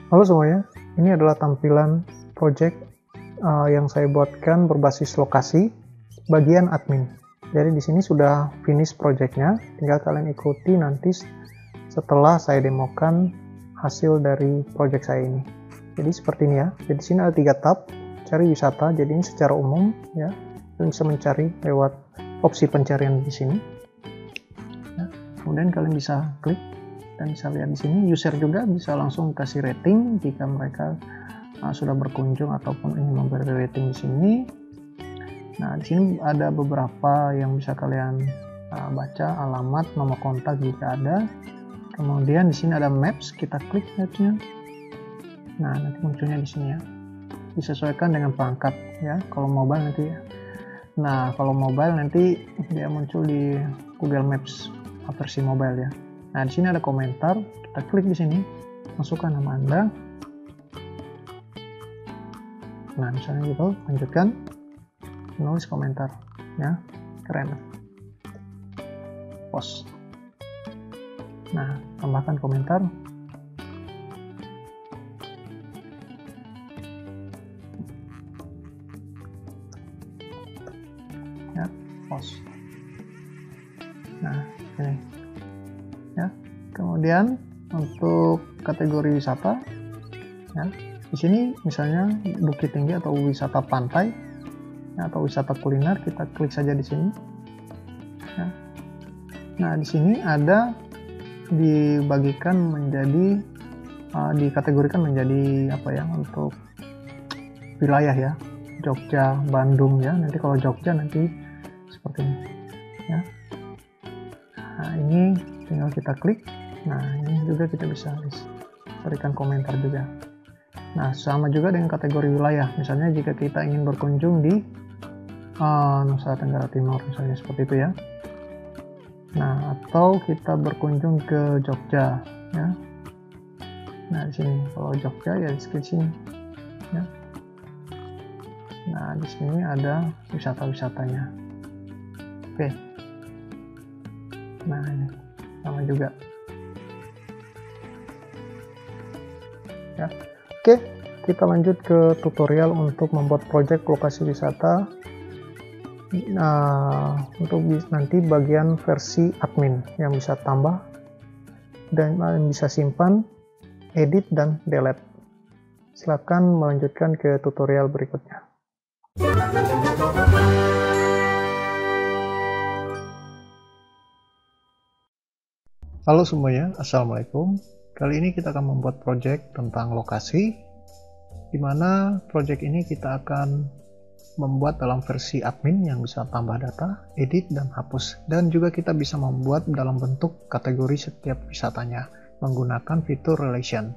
Halo semuanya, ini adalah tampilan project yang saya buatkan berbasis lokasi bagian admin. Jadi di sini sudah finish projectnya, tinggal kalian ikuti nanti setelah saya demokan hasil dari project saya ini. Jadi seperti ini ya. Jadi di sini ada 3 tab, cari wisata. Jadi ini secara umum ya, kalian bisa mencari lewat opsi pencarian di sini. Ya. Kemudian kalian bisa klik. Dan bisa lihat di sini, user juga bisa langsung kasih rating jika mereka sudah berkunjung ataupun ingin memberi rating di sini. Nah, di sini ada beberapa yang bisa kalian baca, alamat, nomor kontak jika ada. Kemudian di sini ada maps, kita klik mapsnya. Nah, nanti munculnya di sini ya. Disesuaikan dengan perangkat ya. Kalau mobile nanti ya. Nah, kalau mobile nanti dia muncul di Google Maps versi mobile ya. Nah, di sini ada komentar, kita klik di sini, masukkan nama Anda. Nah, misalnya gitu, lanjutkan, menulis komentar, ya, keren. Post. Nah, tambahkan komentar. Ya, post. Nah, ini. Ya, kemudian untuk kategori wisata ya, di sini misalnya Bukit Tinggi atau wisata pantai ya, atau wisata kuliner, kita klik saja di sini ya. Nah, di sini ada dibagikan menjadi dikategorikan menjadi apa ya, untuk wilayah ya, Jogja, Bandung ya. Nanti kalau Jogja nanti seperti ini ya. Nah, ini tinggal kita klik. Nah, ini juga kita bisa berikan komentar juga. Nah, sama juga dengan kategori wilayah. Misalnya jika kita ingin berkunjung di Nusa Tenggara Timur, misalnya seperti itu ya. Nah, atau kita berkunjung ke Jogja ya. Nah, di sini kalau Jogja ya di sini ya. Nah, di sini ada wisata-wisatanya. Oke. Nah, ini sama juga ya. Oke, kita lanjut ke tutorial untuk membuat project lokasi wisata. Nah, untuk nanti bagian versi admin yang bisa tambah dan bisa simpan, edit, dan delete. Silakan melanjutkan ke tutorial berikutnya. Halo semuanya, Assalamualaikum. Kali ini kita akan membuat project tentang lokasi, di mana project ini kita akan membuat dalam versi admin yang bisa tambah data, edit, dan hapus. Dan juga kita bisa membuat dalam bentuk kategori setiap wisatanya menggunakan fitur relation.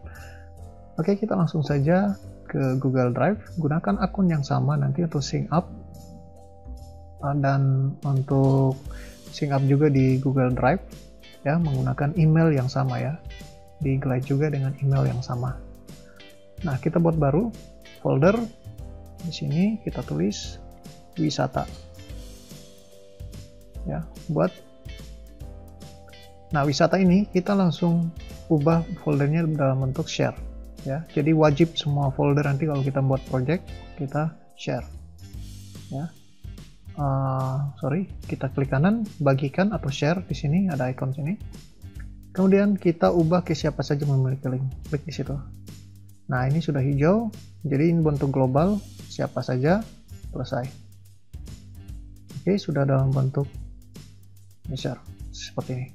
Oke, kita langsung saja ke Google Drive. Gunakan akun yang sama nanti untuk sync up, dan untuk sync up juga di Google Drive ya, menggunakan email yang sama ya, di glide juga dengan email yang sama. Nah, kita buat baru folder. Di sini kita tulis wisata ya, buat. Nah, wisata ini kita langsung ubah foldernya dalam bentuk share ya. Jadi wajib semua folder nanti kalau kita buat project kita share ya. Kita klik kanan, bagikan atau share. Di sini ada icon sini. Kemudian kita ubah ke siapa saja memiliki link. Klik di situ. Nah, ini sudah hijau. Jadi ini bentuk global, siapa saja, selesai. Oke, sudah dalam bentuk share seperti ini.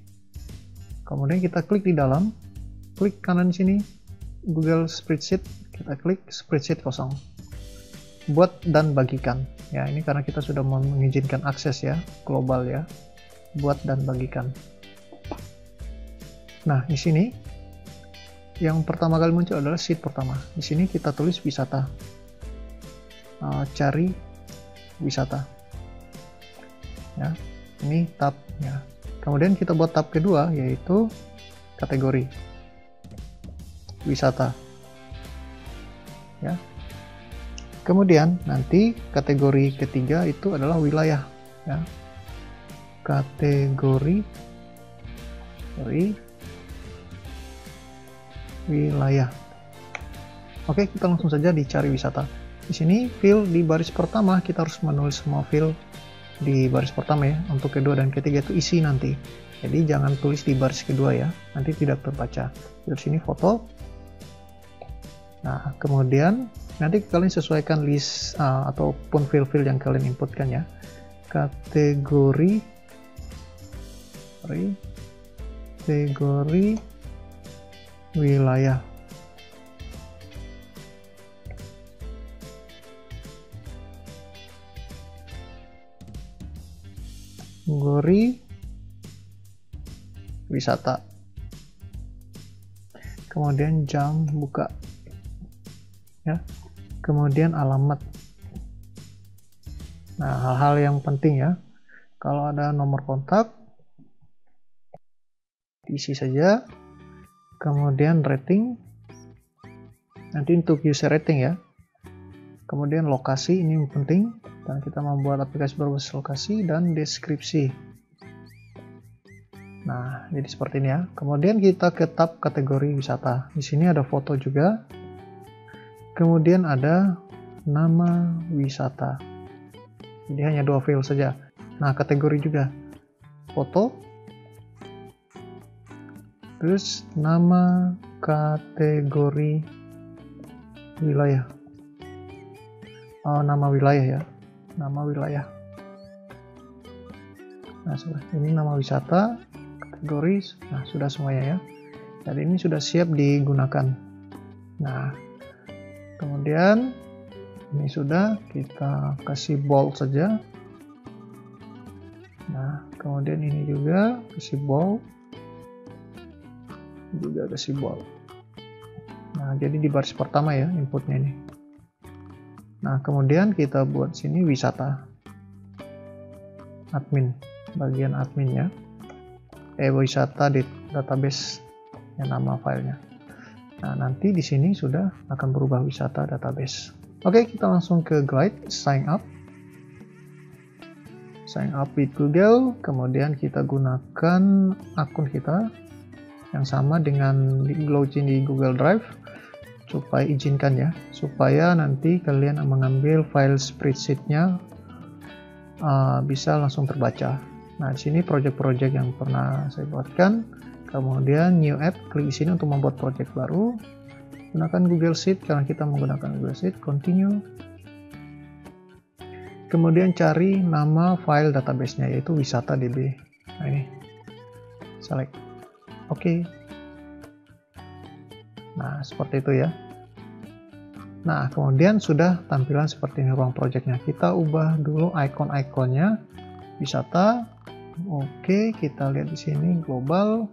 Kemudian kita klik di dalam, klik kanan sini, Google Spreadsheet. Kita klik spreadsheet kosong. Buat dan bagikan. Ya, ini karena kita sudah mengizinkan akses ya, global ya. Buat dan bagikan. Nah, di sini yang pertama kali muncul adalah sheet pertama. Di sini kita tulis wisata. Cari wisata. Ya, ini tab ya. Kemudian kita buat tab kedua yaitu kategori wisata. Ya. Kemudian nanti kategori ketiga itu adalah wilayah ya. Kategori wilayah. Oke, kita langsung saja dicari wisata. Di sini fill di baris pertama, kita harus menulis semua fill di baris pertama ya. Untuk kedua dan ketiga itu isi nanti. Jadi jangan tulis di baris kedua ya, nanti tidak terbaca. Di sini foto. Nah, kemudian nanti kalian sesuaikan list ataupun fill-fill yang kalian inputkan ya. Kategori wilayah. Kategori wisata. Kemudian jam buka. Ya. Kemudian alamat. Nah, hal-hal yang penting ya. Kalau ada nomor kontak diisi saja. Kemudian rating. Nanti untuk user rating ya. Kemudian lokasi, ini yang penting. Dan kita membuat aplikasi berbasis lokasi dan deskripsi. Nah, jadi seperti ini ya. Kemudian kita ke tab kategori wisata. Di sini ada foto juga. Kemudian ada nama wisata. Jadi hanya 2 file saja. Nah, kategori juga. Foto. Terus nama kategori wilayah. Nama wilayah ya. Nama wilayah. Nah, ini nama wisata, kategori, nah sudah semuanya ya. Jadi ini sudah siap digunakan. Nah, kemudian ini sudah, kita kasih bold saja. Nah, kemudian ini juga kasih bold. Juga kasih bold. Nah, jadi di baris pertama ya inputnya ini. Nah, kemudian kita buat sini wisata. Admin, bagian admin ya. Wisata di database yang nama filenya. Nah, nanti di sini sudah akan berubah wisata database. Oke, kita langsung ke Glide, sign up. Sign up with Google, kemudian kita gunakan akun kita yang sama dengan login di Google Drive. Supaya izinkan ya, supaya nanti kalian mengambil file spreadsheet-nya bisa langsung terbaca. Nah, di sini project-project yang pernah saya buatkan. Kemudian new app, klik di sini untuk membuat project baru. Gunakan Google Sheet karena kita menggunakan Google Sheet. Continue. Kemudian cari nama file database-nya yaitu wisata.db. Nah, ini select. Oke. Nah, seperti itu ya. Nah, kemudian sudah tampilan seperti ini ruang projectnya. Kita ubah dulu icon-iconnya. Wisata. Oke, kita lihat di sini global.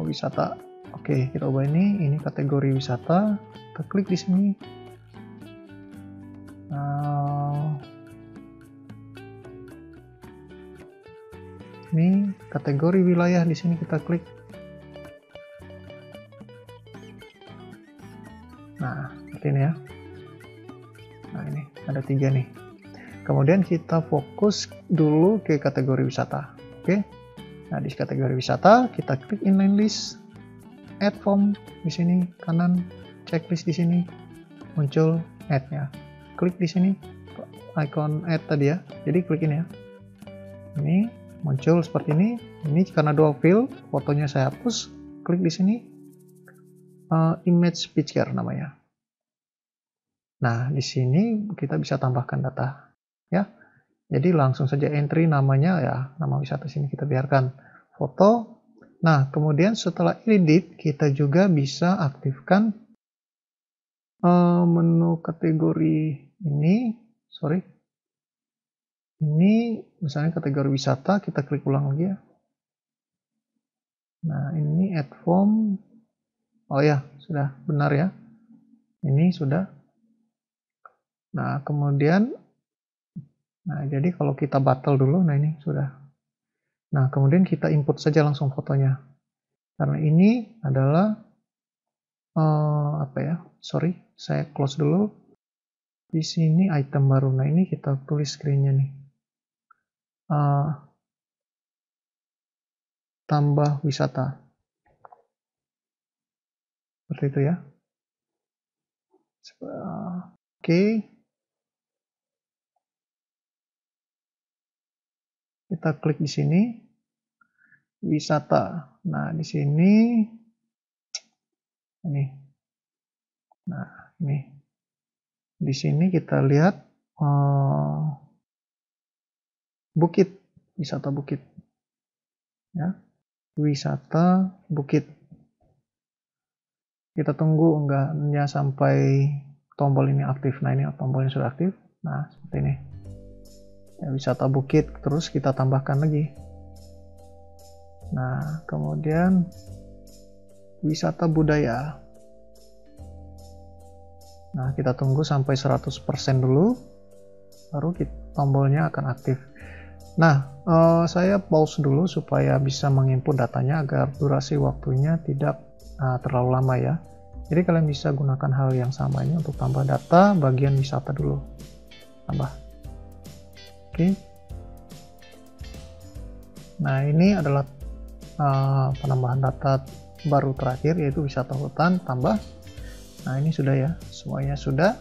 Wisata. Oke, kita ubah ini. Ini kategori wisata. Kita klik di sini. Ini kategori wilayah, di sini kita klik. Nah, seperti ini ya. Nah, ini ada 3 nih. Kemudian kita fokus dulu ke kategori wisata. Oke. Nah, di kategori wisata kita klik inline list, add form di sini kanan, checklist di sini muncul add-nya. Klik di sini icon add tadi ya. Jadi klik ini ya. Ini muncul seperti ini. Ini karena 2 field, fotonya saya hapus. Klik di sini. Image picture namanya. Nah, di sini kita bisa tambahkan data ya. Jadi langsung saja entry namanya ya, nama wisata sini kita biarkan foto. Nah, kemudian setelah edit kita juga bisa aktifkan menu kategori ini, ini misalnya kategori wisata, kita klik ulang lagi ya. Nah, ini add form. Oh ya, sudah benar ya. Ini sudah. Nah, kemudian, nah jadi kalau kita batal dulu, nah ini sudah. Nah, kemudian kita input saja langsung fotonya. Karena ini adalah, apa ya, sorry, saya close dulu. Di sini item baru, nah ini kita tulis screen-nya nih. Tambah wisata. Seperti itu ya. Oke. Kita klik di sini. Wisata. Nah, di sini ini. Nah, ini. Di sini kita lihat bukit, wisata bukit. Ya. Wisata bukit. Kita tunggu enggaknya sampai tombol ini aktif. Nah, ini tombolnya sudah aktif. Nah, seperti ini. Ya, wisata bukit, terus kita tambahkan lagi. Nah, kemudian wisata budaya. Nah, kita tunggu sampai 100% dulu, baru tombolnya akan aktif. Nah, saya pause dulu supaya bisa menginput datanya agar durasi waktunya tidak terlalu lama ya. Jadi kalian bisa gunakan hal yang sama ini untuk tambah data bagian wisata dulu. Tambah. Oke. Nah, ini adalah penambahan data baru terakhir, yaitu wisata hutan tambah. Nah, ini sudah ya, semuanya sudah.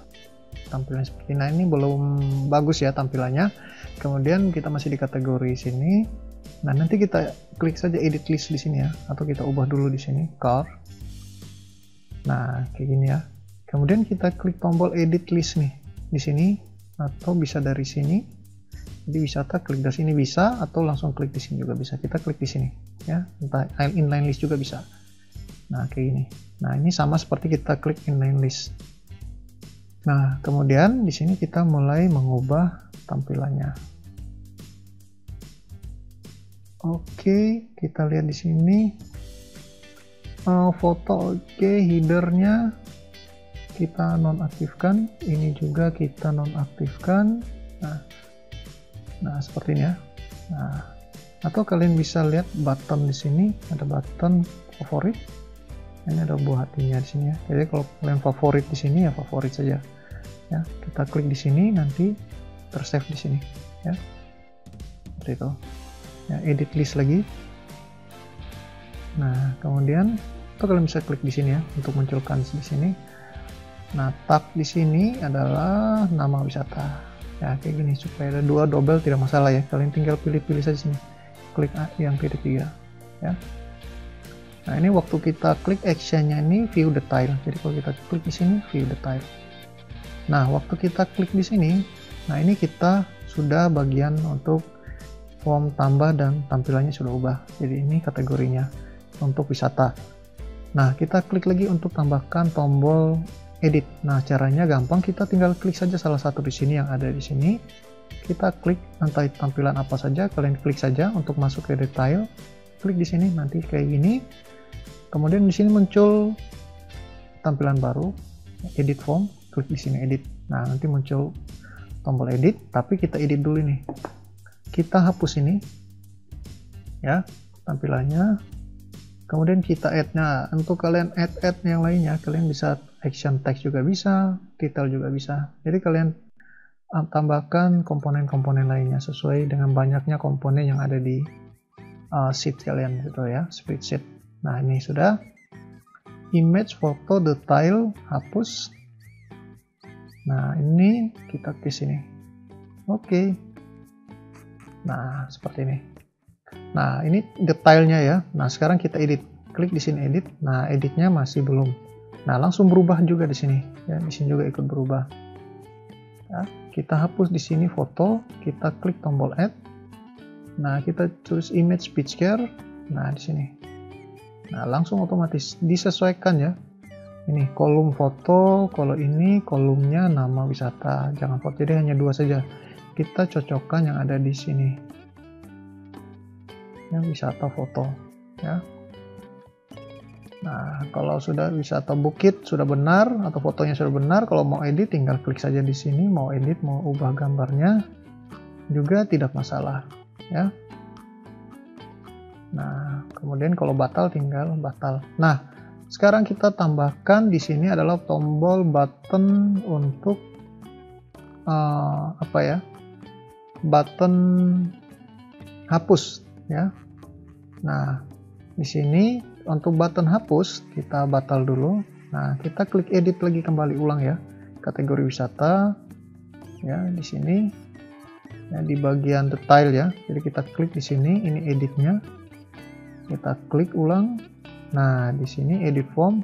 Tampilan seperti ini. Nah, ini belum bagus ya tampilannya. Kemudian kita masih di kategori sini. Nah, nanti kita klik saja edit list di sini ya, atau kita ubah dulu di sini car. Nah, kayak gini ya. Kemudian kita klik tombol edit list nih di sini, atau bisa dari sini. Jadi wisata klik dari sini bisa, atau langsung klik di sini juga bisa. Kita klik di sini ya, entah inline list juga bisa. Nah, kayak gini. Nah, ini sama seperti kita klik inline list. Nah, kemudian di sini kita mulai mengubah tampilannya. Oke, kita lihat di sini foto. Oke, headernya kita nonaktifkan, ini juga kita nonaktifkan. Nah, seperti ini ya. Nah, atau kalian bisa lihat button di sini, ada button favorit. Ini ada buah hatinya di sini ya. Jadi kalau kalian favorit di sini ya favorit saja. Ya, kita klik di sini, nanti tersave di sini ya. Seperti itu. Ya, edit list lagi. Nah, kemudian atau kalian bisa klik di sini ya untuk munculkan di sini. Nah, tab di sini adalah nama wisata. Ya, kayak gini supaya ada dua double tidak masalah ya. Kalian tinggal pilih-pilih saja sini. Klik yang ketiga ya. Nah, ini waktu kita klik actionnya ini view detail. Jadi kalau kita klik di sini view detail. Nah, waktu kita klik di sini, nah ini kita sudah bagian untuk form tambah dan tampilannya sudah ubah. Jadi ini kategorinya untuk wisata. Nah, kita klik lagi untuk tambahkan tombol edit. Nah, caranya gampang, kita tinggal klik saja salah satu di sini yang ada di sini. Kita klik entah tampilan apa saja, kalian klik saja untuk masuk ke detail. Klik di sini nanti kayak gini. Kemudian di sini muncul tampilan baru, edit form, klik di sini edit. Nah, nanti muncul tombol edit, tapi kita edit dulu nih. Kita hapus ini ya tampilannya. Kemudian kita add. Nah, untuk kalian add yang lainnya, kalian bisa action text juga bisa, title juga bisa. Jadi kalian tambahkan komponen-komponen lainnya sesuai dengan banyaknya komponen yang ada di sheet kalian gitu ya, spreadsheet. Nah, ini sudah. Image, foto, detail, hapus. Nah, ini kita ke sini. Oke. Nah, seperti ini. Nah, ini detailnya ya. Nah, sekarang kita edit. Klik di sini edit. Nah, editnya masih belum. Nah, langsung berubah juga di sini. Ya, di sini juga ikut berubah. Ya, kita hapus di sini foto. Kita klik tombol add. Nah, kita tulis image picture. Nah, di sini. Nah, langsung otomatis disesuaikan ya. Ini kolom foto, kalau ini kolomnya nama wisata. Jangan foto, jadi hanya dua saja. Kita cocokkan yang ada di sini. Yang wisata foto ya. Nah, kalau sudah wisata bukit sudah benar atau fotonya sudah benar, kalau mau edit tinggal klik saja di sini, mau edit, mau ubah gambarnya juga tidak masalah ya. Nah, kemudian kalau batal tinggal batal. Nah, sekarang kita tambahkan di sini adalah tombol button untuk apa ya? Button hapus ya. Nah, di sini untuk button hapus kita batal dulu. Nah, kita klik edit lagi, kembali ulang ya. Kategori wisata ya, di sini ya, di bagian detail ya. Jadi kita klik di sini, ini editnya. Kita klik ulang. Nah, di sini edit form,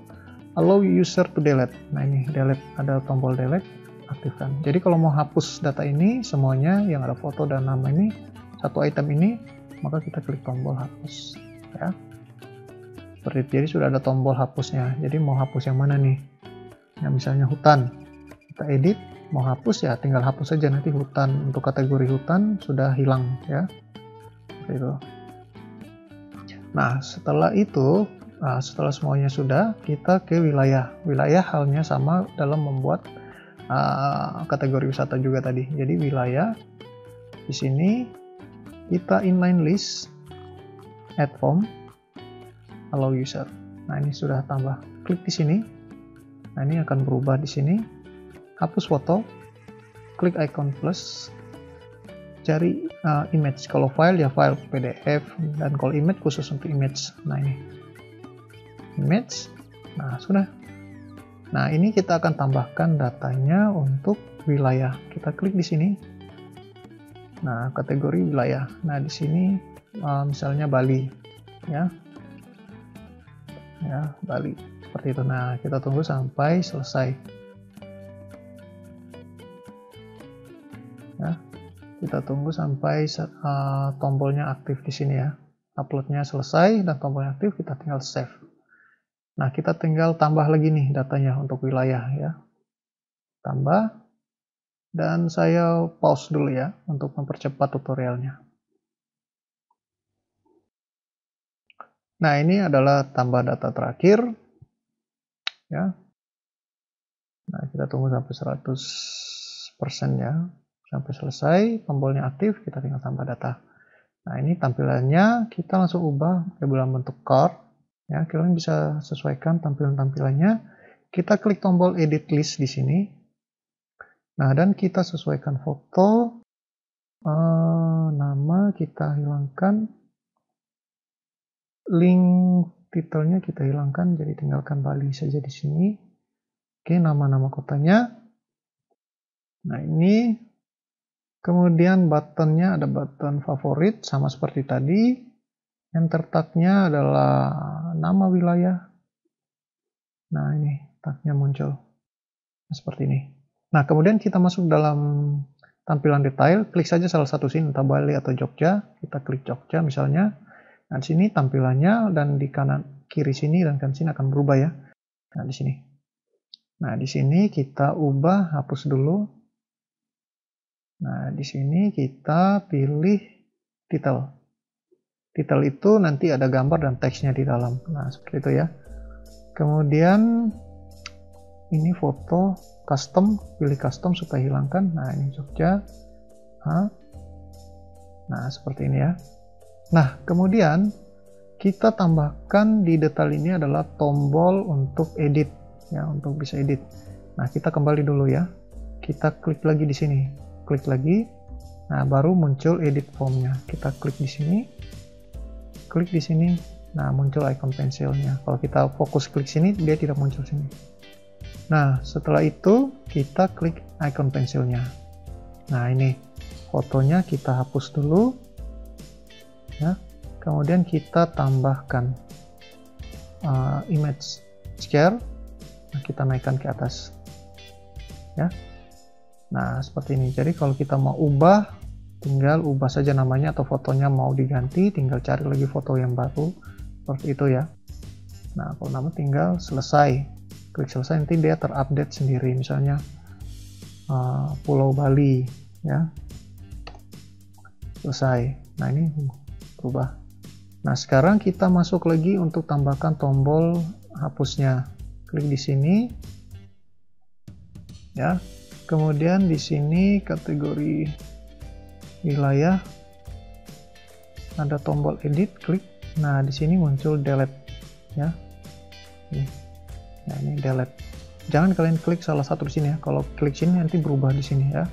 allow user to delete. Nah, ini delete, ada tombol delete, aktifkan. Jadi kalau mau hapus data ini semuanya yang ada foto dan nama ini, satu item ini, maka kita klik tombol hapus ya. Seperti itu. Jadi sudah ada tombol hapusnya. Jadi mau hapus yang mana nih? Ya, misalnya hutan. Kita edit, mau hapus ya tinggal hapus saja, nanti hutan, untuk kategori hutan sudah hilang ya. Seperti itu. Nah, setelah itu, setelah semuanya sudah, kita ke wilayah. Wilayah halnya sama dalam membuat kategori wisata juga tadi. Jadi wilayah di sini kita inline list, add form, allow user. Nah, ini sudah tambah. Klik di sini. Nah, ini akan berubah di sini. Hapus foto. Klik icon plus. Cari image. Kalau file ya file PDF, dan kalau image khusus untuk image. Nah, ini image. Nah, sudah. Nah, ini kita akan tambahkan datanya untuk wilayah. Kita klik di sini. Nah, kategori wilayah. Nah, di sini misalnya Bali ya. Ya, Bali. Seperti itu. Nah, kita tunggu sampai selesai. Ya. Kita tunggu sampai tombolnya aktif di sini ya. Uploadnya selesai dan tombolnya aktif, kita tinggal save. Nah, kita tinggal tambah lagi nih datanya untuk wilayah ya. Tambah. Dan saya pause dulu ya untuk mempercepat tutorialnya. Nah, ini adalah tambah data terakhir ya. Nah, kita tunggu sampai 100% ya. Sampai selesai, tombolnya aktif, kita tinggal tambah data. Nah, ini tampilannya kita langsung ubah ke dalam bentuk card ya. Kalian bisa sesuaikan tampilan-tampilannya. Kita klik tombol edit list di sini. Nah, dan kita sesuaikan foto, nama kita hilangkan, link titelnya kita hilangkan, jadi tinggalkan Bali saja di sini. Oke, nama-nama kotanya. Nah, ini kemudian buttonnya ada button favorit sama seperti tadi. Enter tag-nya adalah nama wilayah. Nah, ini tag-nya muncul seperti ini. Nah, kemudian kita masuk dalam tampilan detail, klik saja salah satu sini, entah Bali atau Jogja. Kita klik Jogja misalnya. Nah, di sini tampilannya, dan di kanan kiri sini dan kanan sini akan berubah ya. Nah, di sini. Nah, di sini kita ubah, hapus dulu. Nah, di sini kita pilih title. Title itu nanti ada gambar dan teksnya di dalam. Nah, seperti itu ya. Kemudian ini foto custom, pilih custom supaya hilangkan. Nah, ini Jogja. Nah, seperti ini ya. Nah, kemudian kita tambahkan di detail ini adalah tombol untuk edit ya, untuk bisa edit. Nah, kita kembali dulu ya. Kita klik lagi di sini. Klik lagi. Nah, baru muncul edit formnya. Kita klik di sini. Klik di sini. Nah, muncul icon pensilnya. Kalau kita fokus klik sini, dia tidak muncul sini. Nah, setelah itu kita klik icon pensilnya. Nah, ini fotonya kita hapus dulu ya. Kemudian kita tambahkan image share. Nah, kita naikkan ke atas ya. Nah, seperti ini. Jadi kalau kita mau ubah, tinggal ubah saja namanya, atau fotonya mau diganti, tinggal cari lagi foto yang baru seperti itu ya. Nah, kalau nama tinggal selesai. Klik selesai, nanti dia terupdate sendiri, misalnya Pulau Bali ya. Selesai. Nah, ini berubah. Nah, sekarang kita masuk lagi untuk tambahkan tombol hapusnya. Klik di sini ya. Kemudian di sini kategori wilayah ada tombol edit, klik. Nah, di sini muncul delete ya. Nah, ini delete. Jangan kalian klik salah satu di sini ya. Kalau klik sini nanti berubah di sini ya.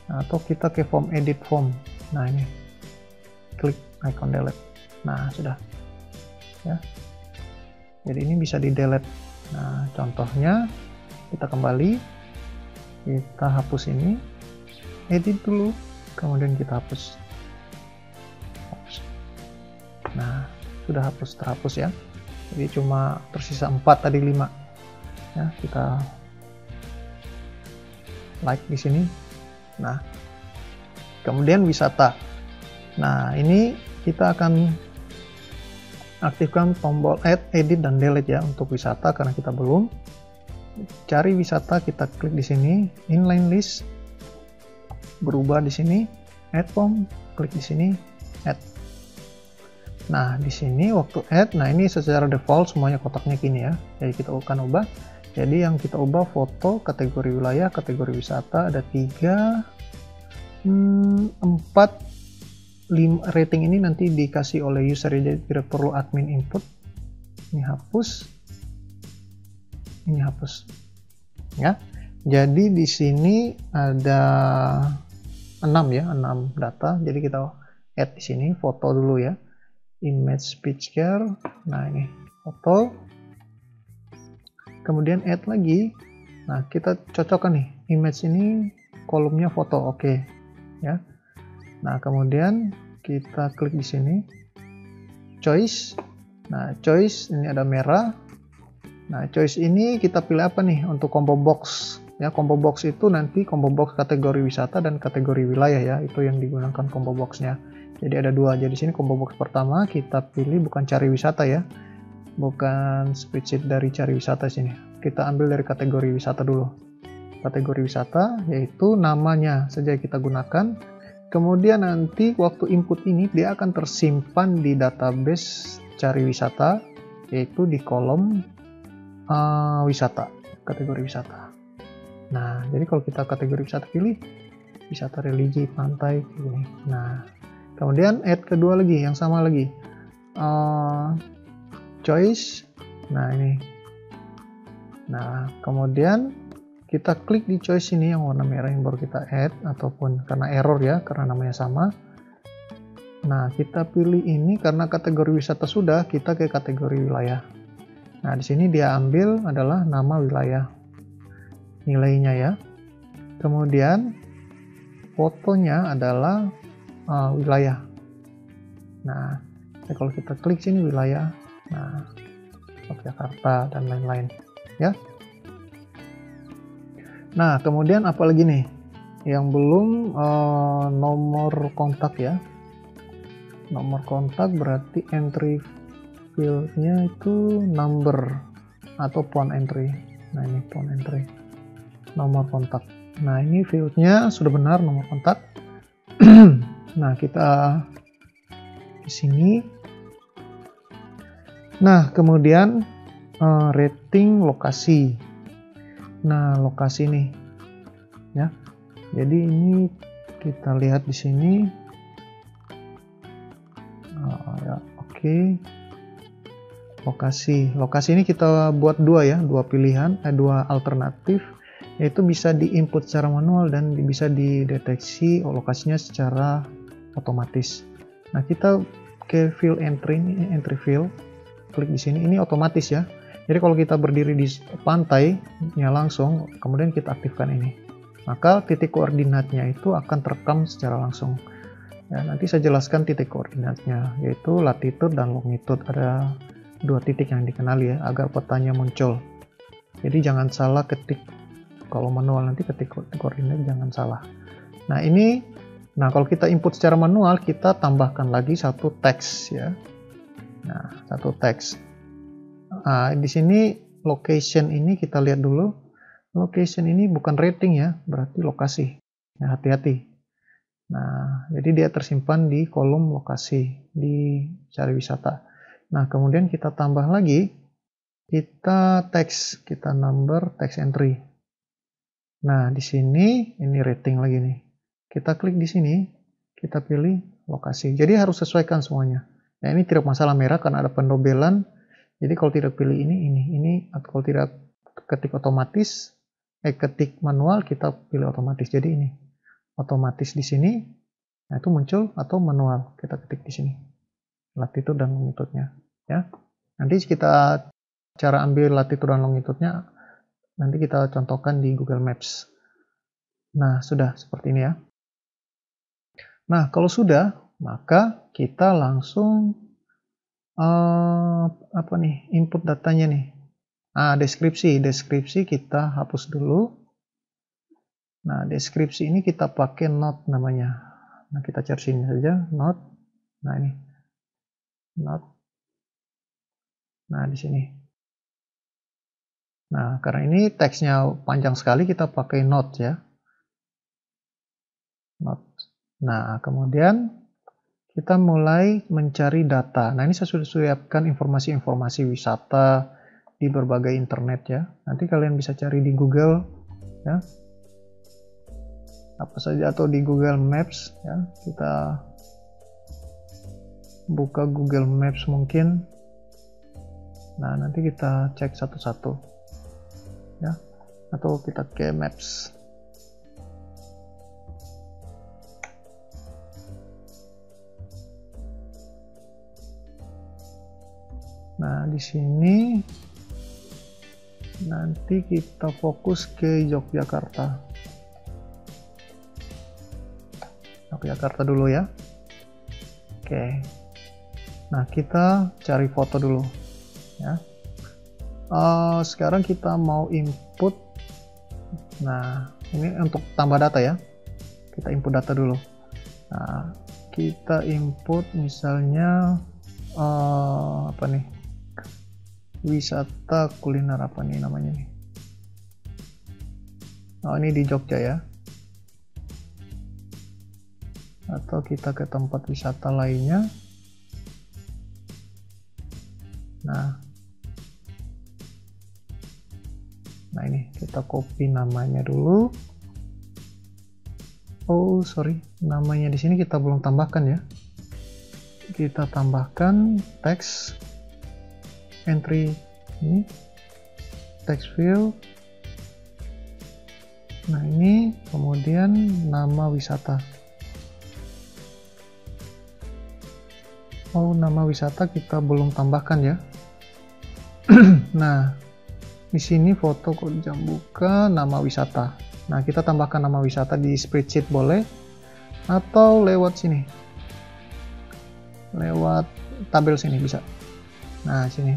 Nah, atau kita ke form, edit form. Nah, ini klik icon delete. Nah, sudah ya. Jadi ini bisa di delete Nah, contohnya kita kembali, kita hapus ini, edit dulu, kemudian kita hapus. Nah, sudah terhapus ya. Jadi cuma tersisa 4 tadi 5. Ya, kita like di sini. Nah, kemudian wisata. Nah, ini kita akan aktifkan tombol add, edit, dan delete ya untuk wisata karena kita belum. Cari wisata, kita klik di sini, inline list, berubah di sini, add form, klik di sini, add. Nah, di sini waktu add, nah ini secara default semuanya kotaknya gini ya. Jadi kita akan ubah. Jadi yang kita ubah foto, kategori wilayah, kategori wisata, ada 3, 4, 5. Rating ini nanti dikasih oleh user, jadi tidak perlu admin input. Ini hapus. Ini hapus. Ya. Jadi di sini ada 6 ya, 6 data. Jadi kita add di sini foto dulu ya. Image picture. Nah, ini foto. Kemudian add lagi. Nah, kita cocokkan nih image ini kolomnya foto. Oke. Ya. Nah, kemudian kita klik di sini. Choice. Nah, choice ini ada merah. Nah, choice ini kita pilih apa nih untuk combo box. Ya, combo box itu nanti combo box kategori wisata dan kategori wilayah ya. Itu yang digunakan combo boxnya. Jadi ada 2. Jadi sini combo box pertama kita pilih bukan cari wisata ya. Bukan spreadsheet dari cari wisata sini. Kita ambil dari kategori wisata dulu. Kategori wisata yaitu namanya saja kita gunakan. Kemudian nanti waktu input ini dia akan tersimpan di database cari wisata yaitu di kolom wisata, kategori wisata. Nah, jadi kalau kita kategori wisata pilih wisata religi, pantai ini. Nah, kemudian add kedua lagi yang sama lagi. Choice. Nah, ini. Nah, kemudian kita klik di choice ini yang warna merah yang baru kita add, ataupun karena error ya, karena namanya sama. Nah, kita pilih ini karena kategori wisata sudah, kita ke kategori wilayah. Nah, di sini dia ambil adalah nama wilayah, nilainya ya. Kemudian fotonya adalah wilayah. Nah, kalau kita klik sini wilayah, nah, Yogyakarta dan lain-lain ya. Nah, kemudian apalagi nih yang belum, nomor kontak ya. Nomor kontak berarti entry fieldnya itu number atau phone entry. Nah, ini phone entry, nomor kontak. Nah, ini fieldnya sudah benar nomor kontak. Nah, kita di sini. Nah, kemudian rating lokasi. Nah, lokasi nih ya. Jadi ini kita lihat di sini. Ya, oke. Lokasi ini kita buat 2 ya, 2 pilihan, 2 alternatif, yaitu bisa diinput secara manual dan bisa dideteksi lokasinya secara otomatis. Nah, kita ke field entry field, klik di sini, ini otomatis ya. Jadi kalau kita berdiri di pantainya langsung, kemudian kita aktifkan ini, maka titik koordinatnya itu akan terekam secara langsung. Ya, nanti saya jelaskan titik koordinatnya, yaitu latitude dan longitude. Ada 2 titik yang dikenali ya, agar petanya muncul. Jadi jangan salah ketik, kalau manual nanti ketik koordinat jangan salah. Nah, ini, nah kalau kita input secara manual, kita tambahkan lagi 1 teks ya. Nah, 1 teks. Nah, di sini location ini kita lihat dulu. Location ini bukan rating ya, berarti lokasi. Ya, hati-hati. Nah, jadi dia tersimpan di kolom lokasi di cari wisata. Nah, kemudian kita tambah lagi, kita teks, kita number text entry. Nah, di sini ini rating lagi nih. Kita klik di sini, kita pilih lokasi. Jadi harus sesuaikan semuanya. Nah, ini tidak masalah merah karena ada pendobelan. Jadi kalau tidak pilih ini, atau kalau tidak ketik otomatis, ketik manual, kita pilih otomatis. Jadi ini otomatis di sini, nah itu muncul, atau manual kita ketik di sini, latitude dan longitude-nya ya. Nanti kita cara ambil latitude dan longitude-nya nanti kita contohkan di Google Maps. Nah, sudah seperti ini ya. Nah, kalau sudah, maka kita langsung input datanya nih. Nah, deskripsi kita hapus dulu. Nah, deskripsi ini kita pakai note namanya. Nah, kita cari sini saja, note. Nah, ini note. Nah, di sini. Nah, karena ini teksnya panjang sekali, kita pakai note ya. Note. Nah, kemudian kita mulai mencari data. Nah, ini saya sudah siapkan informasi-informasi wisata di berbagai internet ya. Nanti kalian bisa cari di Google ya. Apa saja, atau di Google Maps ya. Kita buka Google Maps mungkin. Nah, nanti kita cek satu-satu ya, atau kita ke Maps. Nah, di sini nanti kita fokus ke Yogyakarta. Yogyakarta dulu ya. Oke. Nah, kita cari foto dulu ya. Sekarang kita mau input. Nah, ini untuk tambah data ya. Kita input data dulu. Nah, kita input misalnya apa nih? Wisata kuliner apa nih namanya nih? Oh, ini di Jogja ya. Atau kita ke tempat wisata lainnya. Nah, ini kita copy namanya dulu. Oh, sorry, namanya di sini kita belum tambahkan ya. Kita tambahkan teks entry ini, text field. Nah, ini kemudian nama wisata. Oh, nama wisata kita belum tambahkan ya. Nah, di sini foto kode jam buka, nama wisata. Nah, kita tambahkan nama wisata di spreadsheet boleh, atau lewat sini, lewat tabel sini bisa. Nah, sini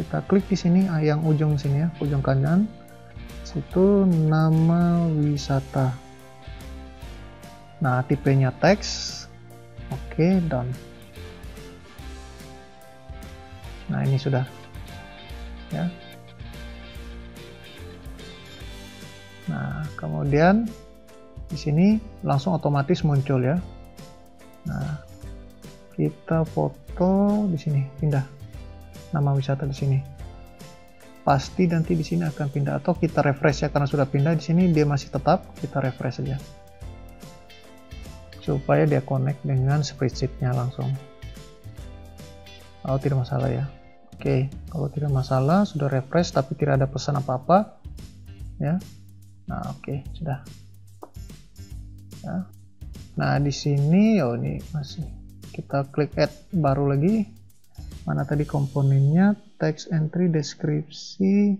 kita klik di sini, yang ujung sini ya, ujung kanan, situ nama wisata. Nah, tipenya teks. Oke, done. Nah, ini sudah ya. Nah, kemudian di sini langsung otomatis muncul ya. Nah, kita foto di sini, pindah nama wisata di sini. Pasti nanti di sini akan pindah, atau kita refresh ya, karena sudah pindah di sini dia masih tetap, kita refresh saja supaya dia connect dengan spreadsheet-nya langsung. Kalau tidak masalah ya. Oke, kalau tidak masalah, sudah refresh tapi tidak ada pesan apa-apa ya. Nah, oke, sudah ya. Nah, di sini ini masih, kita klik add baru lagi. Mana tadi komponennya, text entry, deskripsi,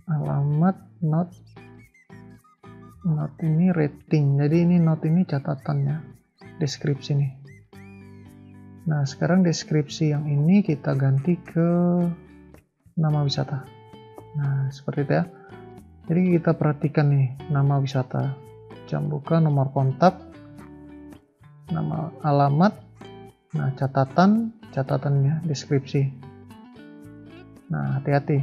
alamat, note ini rating. Jadi ini note ini catatannya, deskripsi nih. Nah, sekarang deskripsi yang ini kita ganti ke nama wisata. Nah, seperti itu ya. Jadi kita perhatikan nih, nama wisata, jam buka, nomor kontak, nama, alamat, nah catatannya, deskripsi. Nah, hati-hati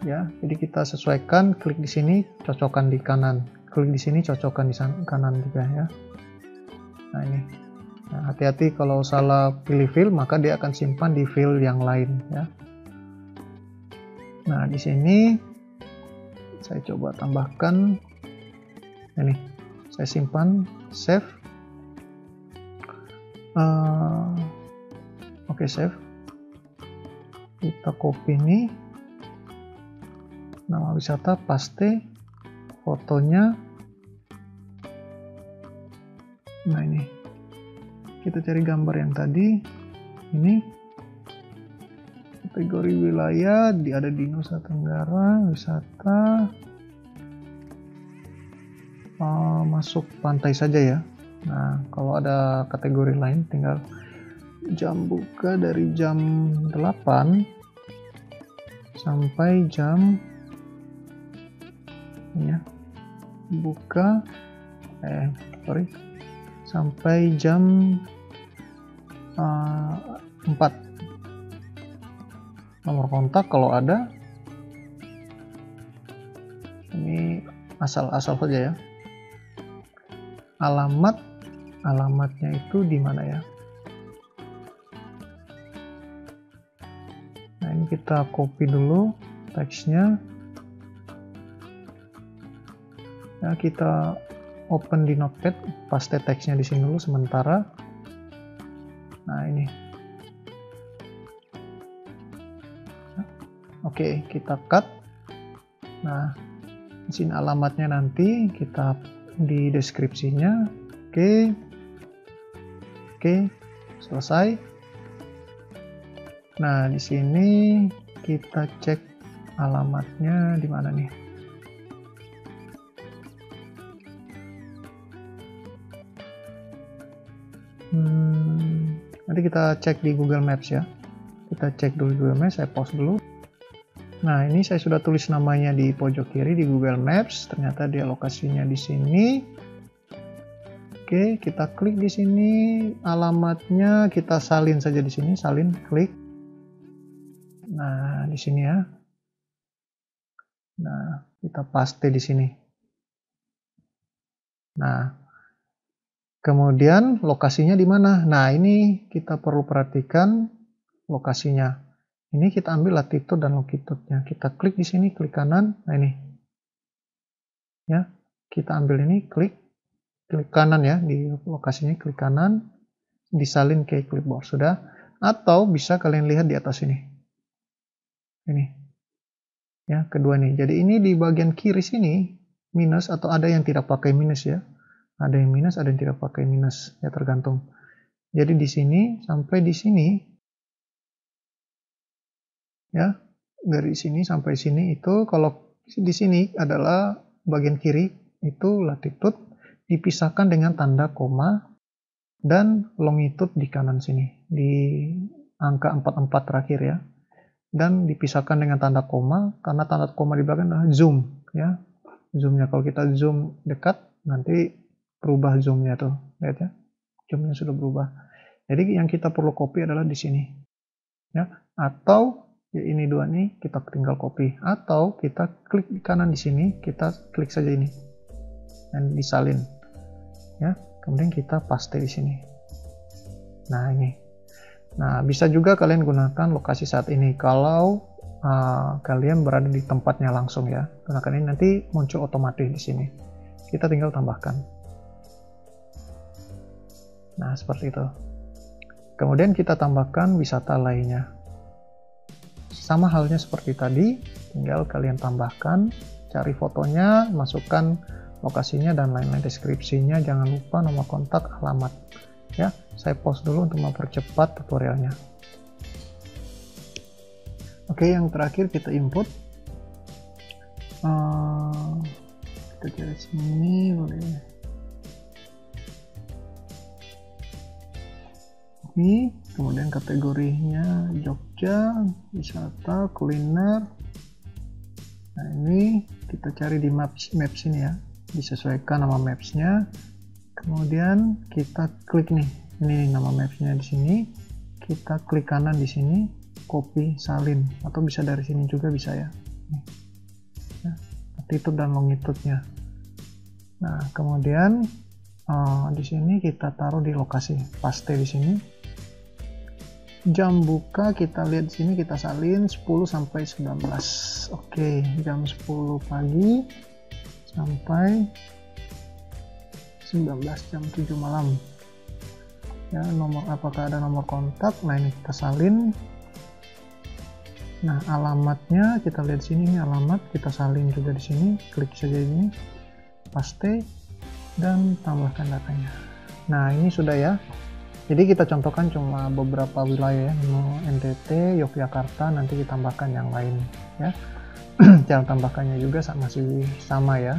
ya. Jadi kita sesuaikan, klik di sini, cocokkan di kanan. Klik di sini, cocokkan di kanan juga ya. Nah, ini. Nah, hati-hati kalau salah pilih field, maka dia akan simpan di field yang lain ya. Nah, di sini saya coba tambahkan ini, saya simpan, save. Oke, save. Kita copy ini, nama wisata, paste, fotonya. Nah ini, kita cari gambar yang tadi. Ini kategori wilayah, ada di Nusa Tenggara, wisata. Masuk pantai saja ya. Nah, kalau ada kategori lain tinggal jam buka dari jam 8 sampai jam ya, buka sampai jam 4. Nomor kontak kalau ada, ini asal-asal saja ya. Alamatnya itu di mana ya? Nah, ini kita copy dulu teksnya. Ya, kita open di Notepad, paste teksnya di sini dulu sementara. Nah, ini. Oke, kita cut. Nah, di sini alamatnya nanti kita di deskripsinya. Oke, selesai. Nah, di sini kita cek alamatnya di mana nih. Nanti kita cek di Google Maps ya. Kita cek dulu Google Maps, saya pause dulu. Nah, ini saya sudah tulis namanya di pojok kiri di Google Maps. Ternyata dia lokasinya di sini. Oke, kita klik di sini. Alamatnya kita salin saja di sini. Salin, klik. Nah, di sini ya. Nah, kita paste di sini. Nah, kemudian lokasinya di mana? Nah, ini kita perlu perhatikan lokasinya. Ini kita ambil latitude dan longitude-nya. Kita klik di sini, klik kanan. Nah, ini. Ya, kita ambil ini, klik kanan ya, di lokasinya klik kanan, disalin ke clipboard. Sudah. Atau bisa kalian lihat di atas ini. Ini. Ya, kedua nih. Jadi ini di bagian kiri sini minus, atau ada yang tidak pakai minus ya. Ada yang minus, ada yang tidak pakai minus, ya tergantung. Jadi di sini sampai di sini, ya dari sini sampai sini itu, kalau di sini adalah bagian kiri itu latitude, dipisahkan dengan tanda koma, dan longitude di kanan sini di angka 44 terakhir ya, dan dipisahkan dengan tanda koma karena tanda koma di belakang adalah zoom ya. Zoomnya kalau kita zoom dekat nanti berubah zoomnya tuh, lihat ya, zoomnya sudah berubah. Jadi yang kita perlu copy adalah di sini ya, atau ya ini dua nih kita tinggal copy, atau kita klik di kanan di sini, kita klik saja ini dan disalin ya, kemudian kita paste di sini. Nah ini, nah bisa juga kalian gunakan lokasi saat ini kalau kalian berada di tempatnya langsung ya, gunakan ini nanti muncul otomatis di sini, kita tinggal tambahkan. Nah, seperti itu. Kemudian kita tambahkan wisata lainnya. Sama halnya seperti tadi, tinggal kalian tambahkan, cari fotonya, masukkan lokasinya dan lain-lain, deskripsinya, jangan lupa nomor kontak, alamat. Ya, saya pause dulu untuk mempercepat tutorialnya. Oke, yang terakhir kita input. Kita cari sini boleh. Kemudian kategorinya Jogja, wisata, kuliner. Nah ini kita cari di maps ini ya, disesuaikan nama mapsnya. Kemudian kita klik nih, ini nama mapsnya di sini. Kita klik kanan di sini, copy, salin, atau bisa dari sini juga bisa ya. Latitude dan longitude-nya. Nah kemudian di sini kita taruh di lokasi, paste di sini. Jam buka kita lihat di sini, kita salin 10 sampai 19. Oke, jam 10 pagi sampai 19 jam 7 malam. Ya, apakah ada nomor kontak? Nah, ini kita salin. Nah, alamatnya kita lihat sini, ini alamat, kita salin juga di sini. Klik saja ini, paste dan tambahkan datanya. Nah, ini sudah ya. Jadi kita contohkan cuma beberapa wilayah, NTT, Yogyakarta, nanti ditambahkan yang lain ya. Cara tambahkannya juga masih sama ya.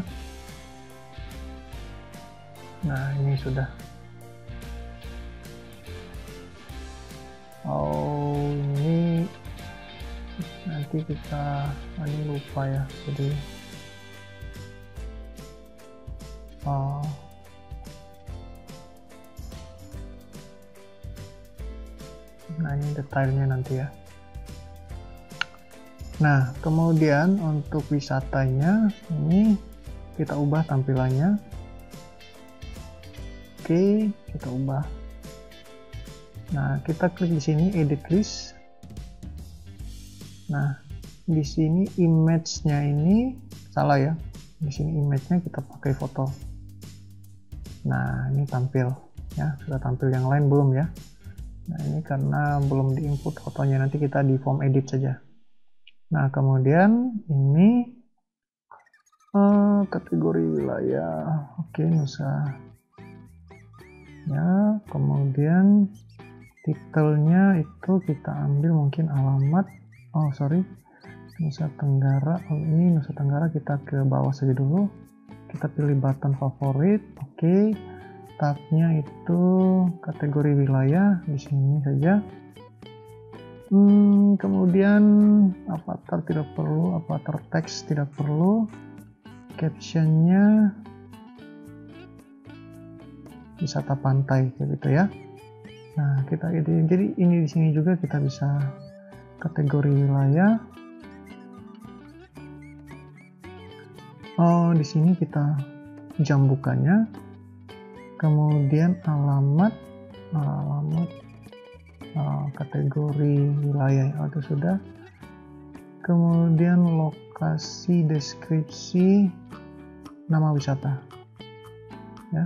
Nah, ini sudah. Oh, ini nanti kita, ini lupa ya. Jadi nah, ini detailnya nanti ya. Nah, kemudian untuk wisatanya ini kita ubah tampilannya. Oke, kita ubah. Nah, kita klik di sini edit list. Nah, di sini image-nya ini salah ya. Di sini image-nya kita pakai foto. Nah, ini tampil ya. Sudah tampil, yang lain belum ya. Nah, ini karena belum diinput fotonya, nanti kita di form edit saja. Nah, kemudian ini kategori wilayah, oke, Nusa ya. Kemudian titelnya itu kita ambil mungkin alamat, Nusa Tenggara. Ini Nusa Tenggara, kita ke bawah saja dulu, kita pilih button favorit, oke. Tabnya itu kategori wilayah, di sini saja. Kemudian avatar tidak perlu, avatar teks tidak perlu, captionnya wisata pantai gitu ya. Nah, kita jadi ini di sini juga kita bisa kategori wilayah. Oh, di sini kita jam bukanya, kemudian alamat kategori wilayah itu sudah, kemudian lokasi, deskripsi, nama wisata ya.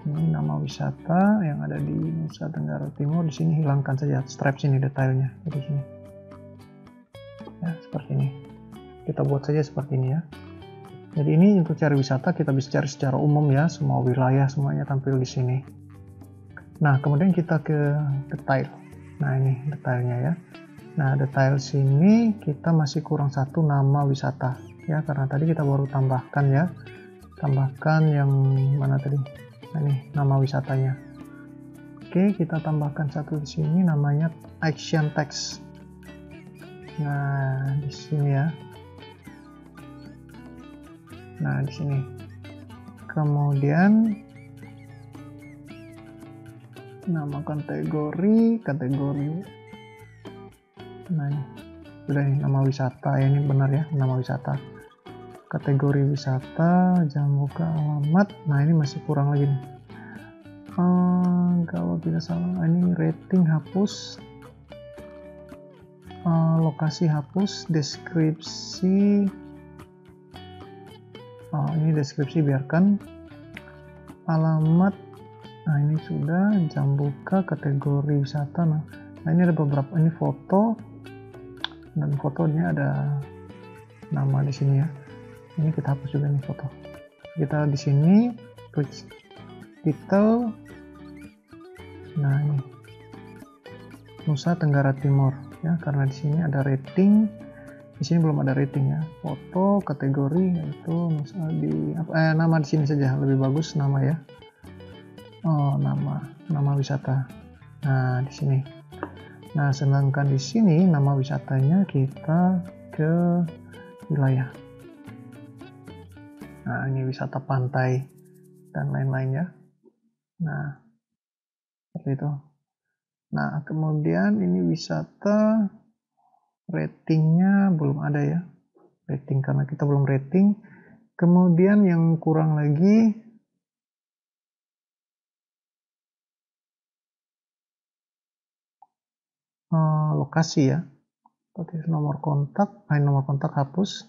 Ini nama wisata yang ada di Nusa Tenggara Timur. Di sini hilangkan saja strap sini detailnya di sini ya, seperti ini. Kita buat saja seperti ini ya. Jadi ini untuk cari wisata kita bisa cari secara umum ya, semua wilayah semuanya tampil di sini. Nah, kemudian kita ke detail. Nah, ini detailnya ya. Nah, detail sini kita masih kurang satu, nama wisata ya, karena tadi kita baru tambahkan ya. Tambahkan yang mana tadi? Nah, ini nama wisatanya. Oke, kita tambahkan satu di sini, namanya action text. Nah, di sini ya. Nah, di sini. Kemudian nama kategori. Nah, ini sudah ini nama wisata ya, ini benar ya, nama wisata. Kategori wisata, jam buka, alamat. Nah, ini masih kurang lagi nih. Kalau tidak salah, ini rating hapus, lokasi hapus, deskripsi. Ini deskripsi biarkan. Alamat. Nah, ini sudah, jam buka, kategori wisata. Nah, ini ada beberapa, ini foto, dan fotonya ada nama di sini ya. Ini kita hapus juga nih foto. Kita di sini klik titel. Nah, ini Nusa Tenggara Timur ya, karena di sini ada rating. Di sini belum ada rating ya. Foto kategori yaitu nama di sini saja lebih bagus, nama ya. Nama wisata. Nah, di sini. Nah, sedangkan di sini nama wisatanya kita ke wilayah. Nah, ini wisata pantai dan lain-lain ya. Nah, seperti itu. Nah, kemudian ini wisata, ratingnya belum ada ya. Rating karena kita belum rating. Kemudian yang kurang lagi lokasi ya. Nomor kontak, nomor kontak hapus.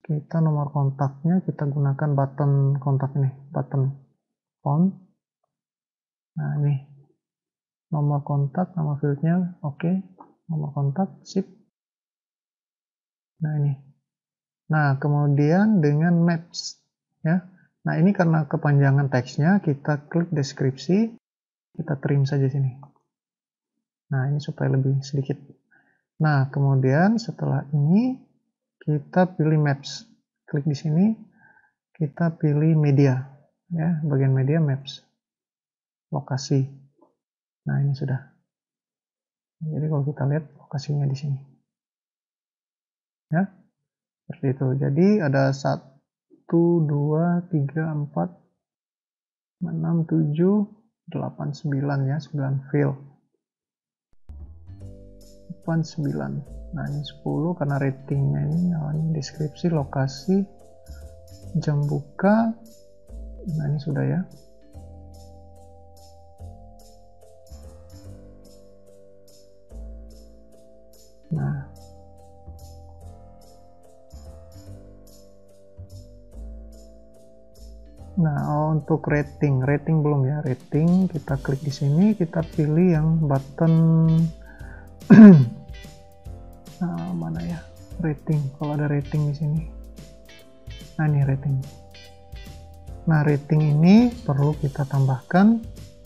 Kita nomor kontaknya kita gunakan button kontak ini, button phone. Nah, ini nomor kontak, nama fieldnya oke. Nomor kontak, sip. Nah, ini. Nah, kemudian dengan maps ya, Nah, ini karena kepanjangan teksnya, kita klik deskripsi, kita trim saja sini. Nah, ini supaya lebih sedikit. Nah, kemudian setelah ini, kita pilih Maps. Klik di sini, kita pilih media. Ya, bagian media Maps. Lokasi. Nah, ini sudah. Jadi kalau kita lihat lokasinya di sini. Ya, seperti itu. Jadi ada 1, 2, 3, 4, 6, 7, 8, 9 ya, 9 fill. 8, 9. Nah, ini 10 karena ratingnya ini, deskripsi, lokasi, jam buka. Nah, ini sudah ya. Nah, untuk rating belum ya. Rating kita klik di sini, kita pilih yang button nah, mana ya? Rating. Kalau ada rating di sini. Nah, ini rating. Nah, rating ini perlu kita tambahkan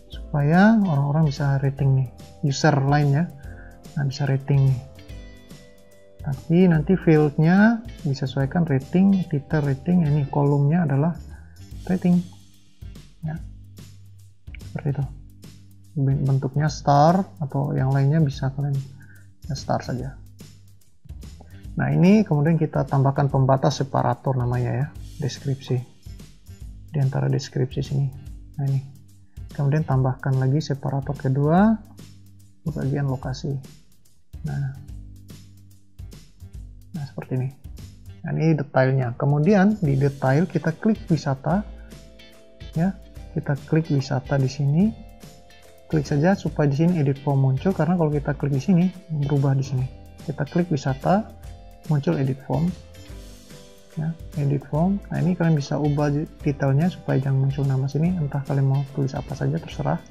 supaya orang-orang bisa rating nih. User lain ya. Nah, bisa rating nih. Tapi nanti fieldnya disesuaikan rating, title rating. Ini kolomnya adalah rating ya, seperti itu. Bentuknya star atau yang lainnya bisa kalian ya, star saja. Nah, ini kemudian kita tambahkan pembatas separator namanya ya, deskripsi di antara deskripsi sini. Nah, ini kemudian tambahkan lagi separator kedua di bagian lokasi. Nah, seperti ini. Nah, ini detailnya. Kemudian di detail kita klik wisata ya, kita klik wisata di sini, klik saja supaya di sini edit form muncul, karena kalau kita klik di sini berubah di sini. Kita klik wisata, muncul edit form ya, edit form. Nah, ini kalian bisa ubah detailnya supaya jangan muncul nama sini, entah kalian mau tulis apa saja terserah.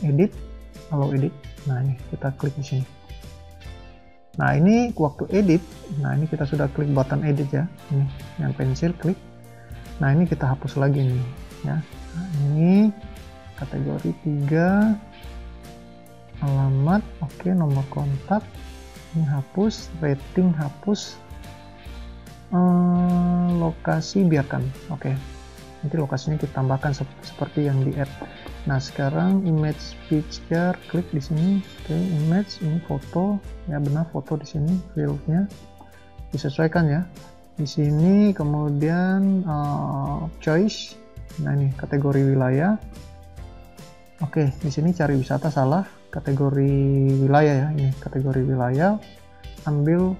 Edit, allow edit. Nah, ini kita klik di sini. Nah, ini waktu edit, nah ini kita sudah klik button edit ya, ini yang pensil klik. Nah, ini kita hapus lagi nih ya. Nah, ini kategori 3, alamat, oke, nomor kontak, ini hapus, rating hapus, lokasi biarkan, oke. Nanti lokasinya kita tambahkan seperti yang di add. Nah, sekarang image picture, klik di sini, oke, image, ini foto, ya benar foto di sini, fieldnya disesuaikan ya. Di sini kemudian choice. Nah, ini kategori wilayah. Oke, di sini cari wisata salah, kategori wilayah ya, ini kategori wilayah. Ambil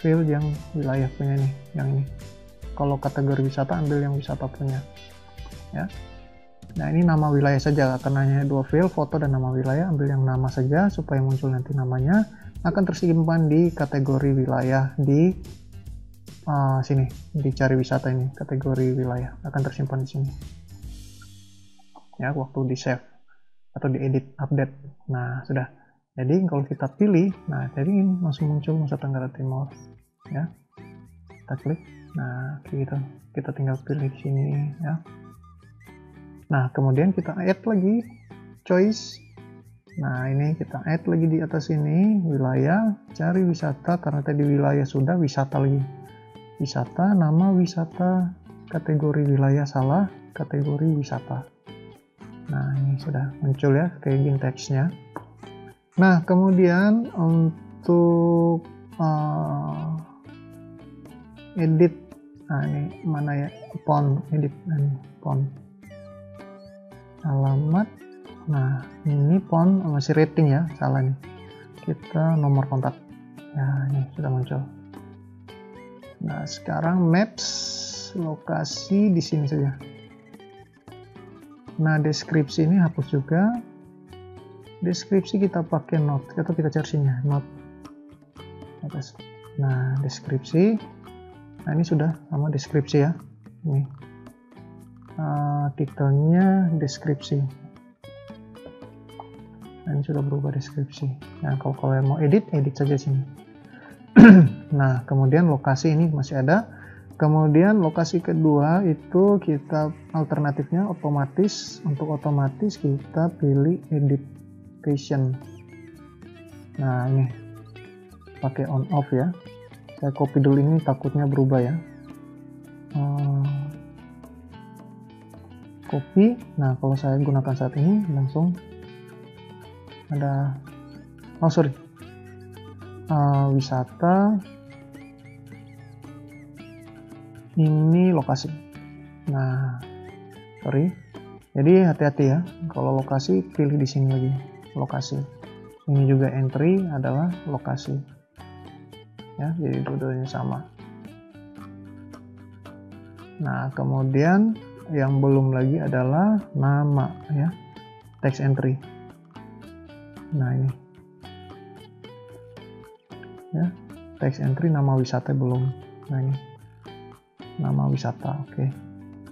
field yang wilayah punya nih, yang ini. Kalau kategori wisata ambil yang wisata punya. Ya. Nah, ini nama wilayah saja, karena hanya 2 field, foto dan nama wilayah, ambil yang nama saja supaya muncul nanti namanya. Akan tersimpan di kategori wilayah di sini, di cari wisata ini, kategori wilayah akan tersimpan di sini ya, waktu di save atau di edit, update. Nah, sudah. Jadi kalau kita pilih, nah jadi ini langsung muncul Nusa Tenggara Timur ya, kita klik. Nah, gitu, kita tinggal pilih di sini ya. Nah, kemudian kita add lagi choice. Nah, ini kita add lagi di atas ini wilayah, cari wisata, karena tadi wilayah sudah, wisata lagi. Wisata, nama wisata, kategori wilayah salah, kategori wisata. Nah, ini sudah muncul ya, kayak gini teksnya. Nah, kemudian untuk edit, nah ini mana ya, font, edit, nah, ini font, alamat. Nah, ini font masih rating ya, salah nih. Kita nomor kontak. Nah, ini sudah muncul. Nah, sekarang maps, lokasi di sini saja. Nah, deskripsi ini hapus juga. Deskripsi kita pakai note, atau kita carinya note. Nah, deskripsi. Nah, ini sudah sama deskripsi ya. Ini titelnya deskripsi. Nah, ini sudah berubah deskripsi. Nah, kalau kalian mau edit, edit saja sini. Nah, kemudian lokasi ini masih ada. Kemudian lokasi kedua itu kita alternatifnya otomatis. Untuk otomatis kita pilih edit location. Nah ini pakai on off ya. Saya copy dulu, ini takutnya berubah ya. Copy. Nah kalau saya gunakan saat ini langsung ada wisata. Ini lokasi. Nah, jadi hati-hati ya. Kalau lokasi pilih di sini lagi, lokasi. Ini juga entry adalah lokasi. Ya, jadi dua-duanya sama. Nah, kemudian yang belum lagi adalah nama ya, text entry. Nah, ini. Ya, text entry nama wisata belum. Nah, ini. Nama wisata, oke.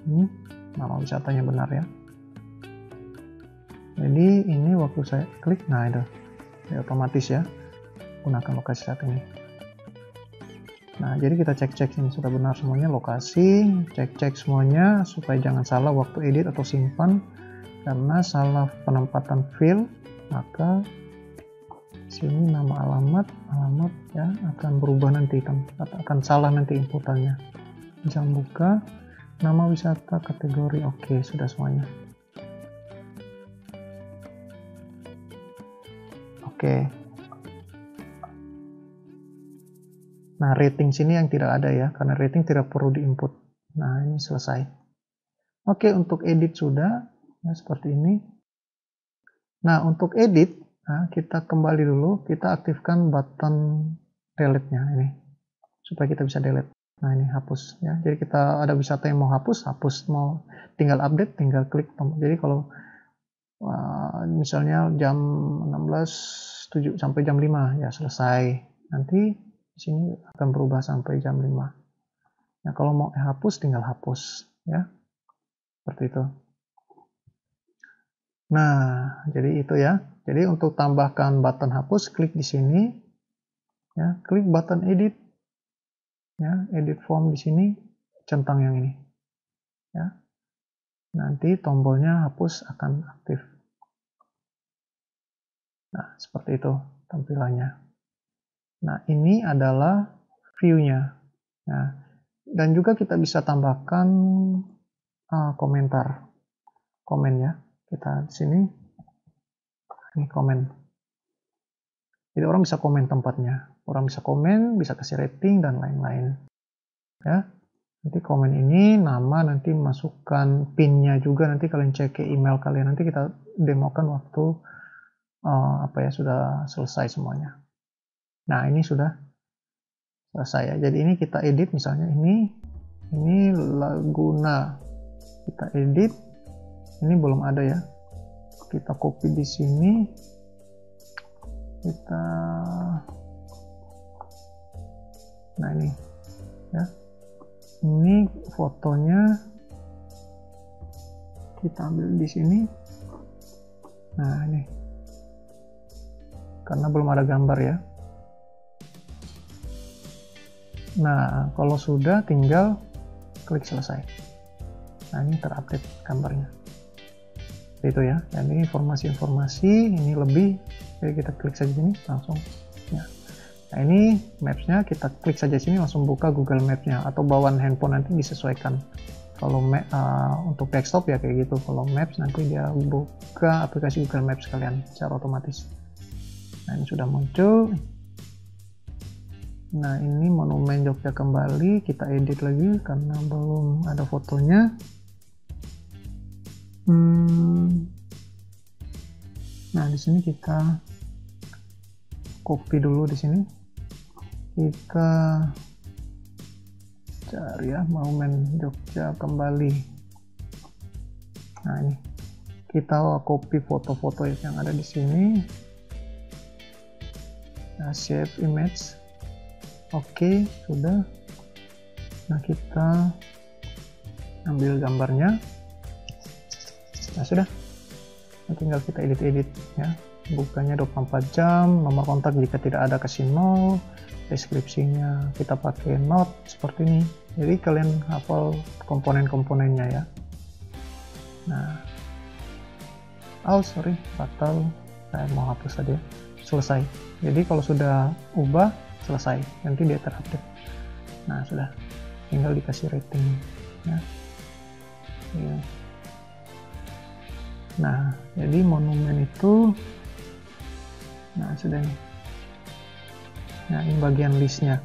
Ini nama wisatanya benar ya. Jadi ini waktu saya klik, nah itu ya, otomatis ya gunakan lokasi saat ini. Nah jadi kita cek-cek ini sudah benar semuanya, lokasi, cek-cek semuanya supaya jangan salah waktu edit atau simpan. Karena salah penempatan field, maka sini nama alamat ya akan berubah nanti, akan salah nanti inputannya. Jam buka, nama wisata, kategori, oke, sudah semuanya. Oke. Nah, rating sini yang tidak ada ya, karena rating tidak perlu diinput. Nah, ini selesai. Oke, untuk edit sudah, ya seperti ini. Nah, untuk edit, nah, kita kembali dulu, kita aktifkan button delete-nya ini, supaya kita bisa delete. Nah ini hapus ya, jadi kita ada wisata yang mau hapus, mau tinggal update, tinggal klik tombol. Jadi kalau misalnya jam 16.07 sampai jam 5 ya selesai, nanti di sini akan berubah sampai jam 5. Nah kalau mau hapus tinggal hapus ya, seperti itu. Nah jadi itu ya, jadi untuk tambahkan button hapus, klik di sini ya, klik button edit ya, edit form di sini, centang yang ini ya, nanti tombolnya hapus akan aktif. Nah seperti itu tampilannya. Nah ini adalah view-nya ya. Dan juga kita bisa tambahkan komen ya, kita di sini ini komen, jadi orang bisa komen tempatnya. Orang bisa komen, bisa kasih rating, dan lain-lain. Ya, nanti komen ini, nama, nanti masukkan PIN-nya juga, nanti kalian cek ke email kalian, nanti kita demokan waktu sudah selesai semuanya. Nah, ini sudah selesai ya. Jadi ini kita edit, misalnya ini Laguna. Kita edit, ini belum ada ya. Kita copy di sini, nah ini ya, ini fotonya kita ambil di sini. Nah ini karena belum ada gambar ya. Nah kalau sudah tinggal klik selesai. Nah ini terupdate gambarnya itu ya. Dan ini informasi-informasi ini lebih, jadi kita klik saja sini langsung ya. Nah ini Maps-nya, kita klik saja sini langsung buka Google Maps-nya, atau bawaan handphone nanti disesuaikan. Kalau untuk desktop ya kayak gitu, kalau Maps nanti dia buka aplikasi Google Maps kalian secara otomatis. Nah ini sudah muncul. Nah ini monumen Jogja kembali, kita edit lagi karena belum ada fotonya. Nah di sini kita copy dulu, di sini kita cari ya monumen Jogja kembali. Nah ini kita copy foto-foto yang ada di sini. Nah, save image. Oke, sudah. Nah kita ambil gambarnya. Nah sudah, nah, tinggal kita edit-edit ya. bukanya 24 jam, nomor kontak jika tidak ada kasih 0, deskripsinya kita pakai note seperti ini. Jadi kalian hafal komponen-komponennya ya. Nah, fatal, saya mau hapus saja. Selesai. Jadi kalau sudah ubah, selesai, nanti dia terupdate. Nah, sudah, tinggal dikasih rating ya. Nah, jadi monumen itu, nah sudah nih. Nah, ini bagian listnya.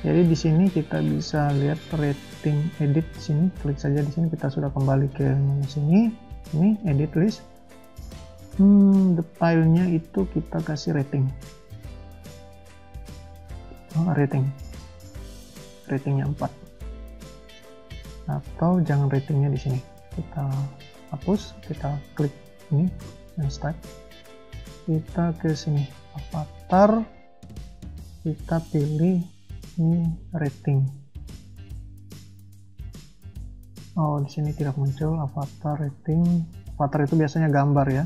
Jadi di sini kita bisa lihat rating edit di sini. Klik saja di sini, kita sudah kembali ke menu sini. Ini edit list. Detailnya itu kita kasih rating. Ratingnya 4. Atau jangan ratingnya di sini. Kita hapus, kita klik ini yang start. Kita ke sini avatar, kita pilih ini rating. Oh, di sini tidak muncul avatar rating. Avatar itu biasanya gambar ya.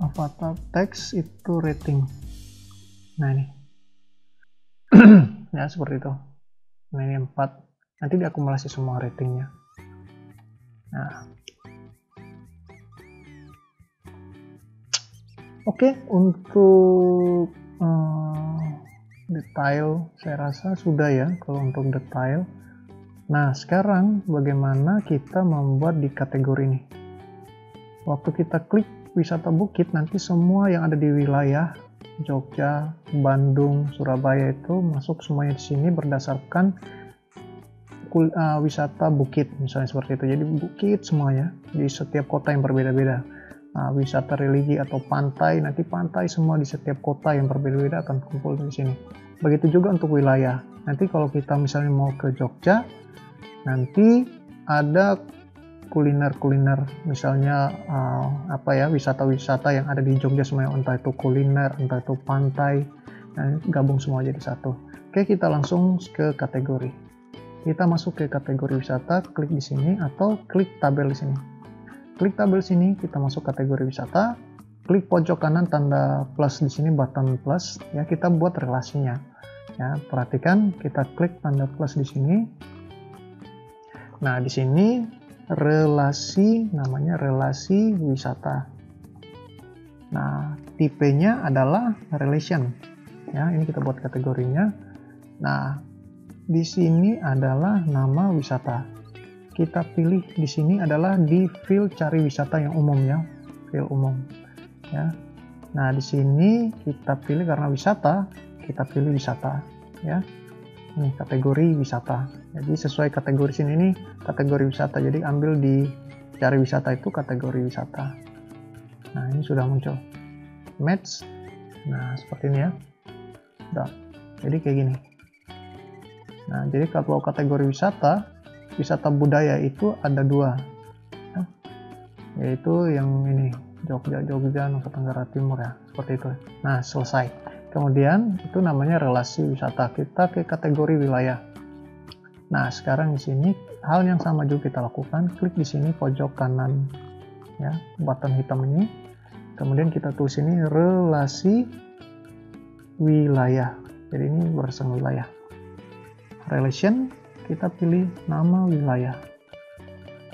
Avatar teks itu rating. Nah ini ya seperti itu. Nah ini 4, nanti diakumulasi semua ratingnya. Nah oke, untuk detail saya rasa sudah ya kalau untuk detail. Nah sekarang bagaimana kita membuat di kategori ini. Waktu kita klik wisata bukit, nanti semua yang ada di wilayah Jogja, Bandung, Surabaya itu masuk semuanya di sini berdasarkan wisata bukit, misalnya seperti itu. Jadi bukit semuanya di setiap kota yang berbeda-beda. Wisata religi atau pantai, nanti pantai semua di setiap kota yang berbeda-beda akan kumpul di sini. Begitu juga untuk wilayah. Nanti kalau kita misalnya mau ke Jogja, nanti ada kuliner misalnya wisata-wisata yang ada di Jogja semuanya, entah itu kuliner, entah itu pantai, nah, gabung semua jadi satu. Oke, kita langsung ke kategori. Kita masuk ke kategori wisata, klik di sini atau klik tabel di sini. Klik tabel sini, kita masuk kategori wisata, klik pojok kanan tanda plus di sini, button plus ya, kita buat relasinya. Ya, perhatikan kita klik tanda plus di sini. Nah, di sini relasi, namanya relasi wisata. Nah, tipenya adalah relation. Ya, ini kita buat kategorinya. Nah, di sini adalah nama wisata. Kita pilih di sini adalah di field cari wisata yang umum ya, field umum. Ya. Nah, di sini kita pilih karena wisata, kita pilih wisata. Ya. Ini kategori wisata. Jadi sesuai kategori sini ini kategori wisata. Jadi ambil di cari wisata itu kategori wisata. Nah, ini sudah muncul. Match. Nah, seperti ini ya. Udah. Jadi kayak gini. Nah, jadi kalau kategori wisata budaya itu ada 2. Ya. Yaitu yang ini, Jogja, Nusa Tenggara Timur ya. Seperti itu. Nah, selesai. Kemudian itu namanya relasi wisata. Kita ke kategori wilayah. Nah, sekarang di sini hal yang sama juga kita lakukan. Klik di sini pojok kanan ya, button hitam ini. Kemudian kita tulis ini relasi wilayah. Jadi ini berdasarkan wilayah. Relation, kita pilih nama wilayah.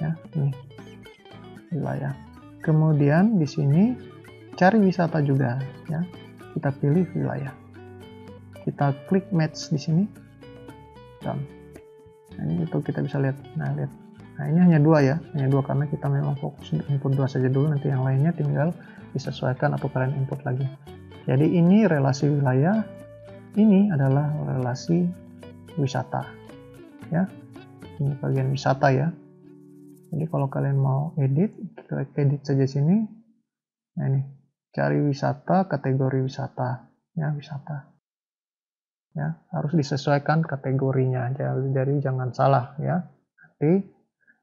Ya, ini wilayah. Kemudian di sini cari wisata juga ya. Kita pilih wilayah. Kita klik match di sini. Dan nah, ini itu kita bisa lihat. Nah, lihat. Nah, ini hanya 2 ya. Hanya 2 karena kita memang fokus input 2 saja dulu, nanti yang lainnya tinggal disesuaikan atau kalian input lagi. Jadi ini relasi wilayah, ini adalah relasi wisata. Ya. Ini bagian wisata ya. Jadi kalau kalian mau edit, klik edit saja sini. Nah, ini cari wisata, kategori wisata ya, wisata ya, harus disesuaikan kategorinya, jadi jangan salah ya, nanti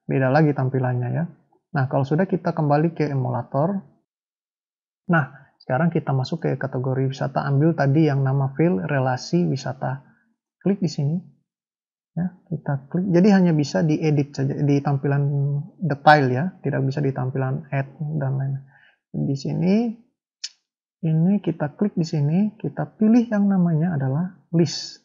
beda lagi tampilannya ya. Nah, kalau sudah, kita kembali ke emulator. Nah, sekarang kita masuk ke kategori wisata, ambil tadi yang nama field relasi wisata, klik di sini ya, kita klik. Jadi hanya bisa diedit saja di tampilan detail ya, tidak bisa di tampilan add dan lain. Di sini ini kita klik di sini, kita pilih yang namanya adalah list.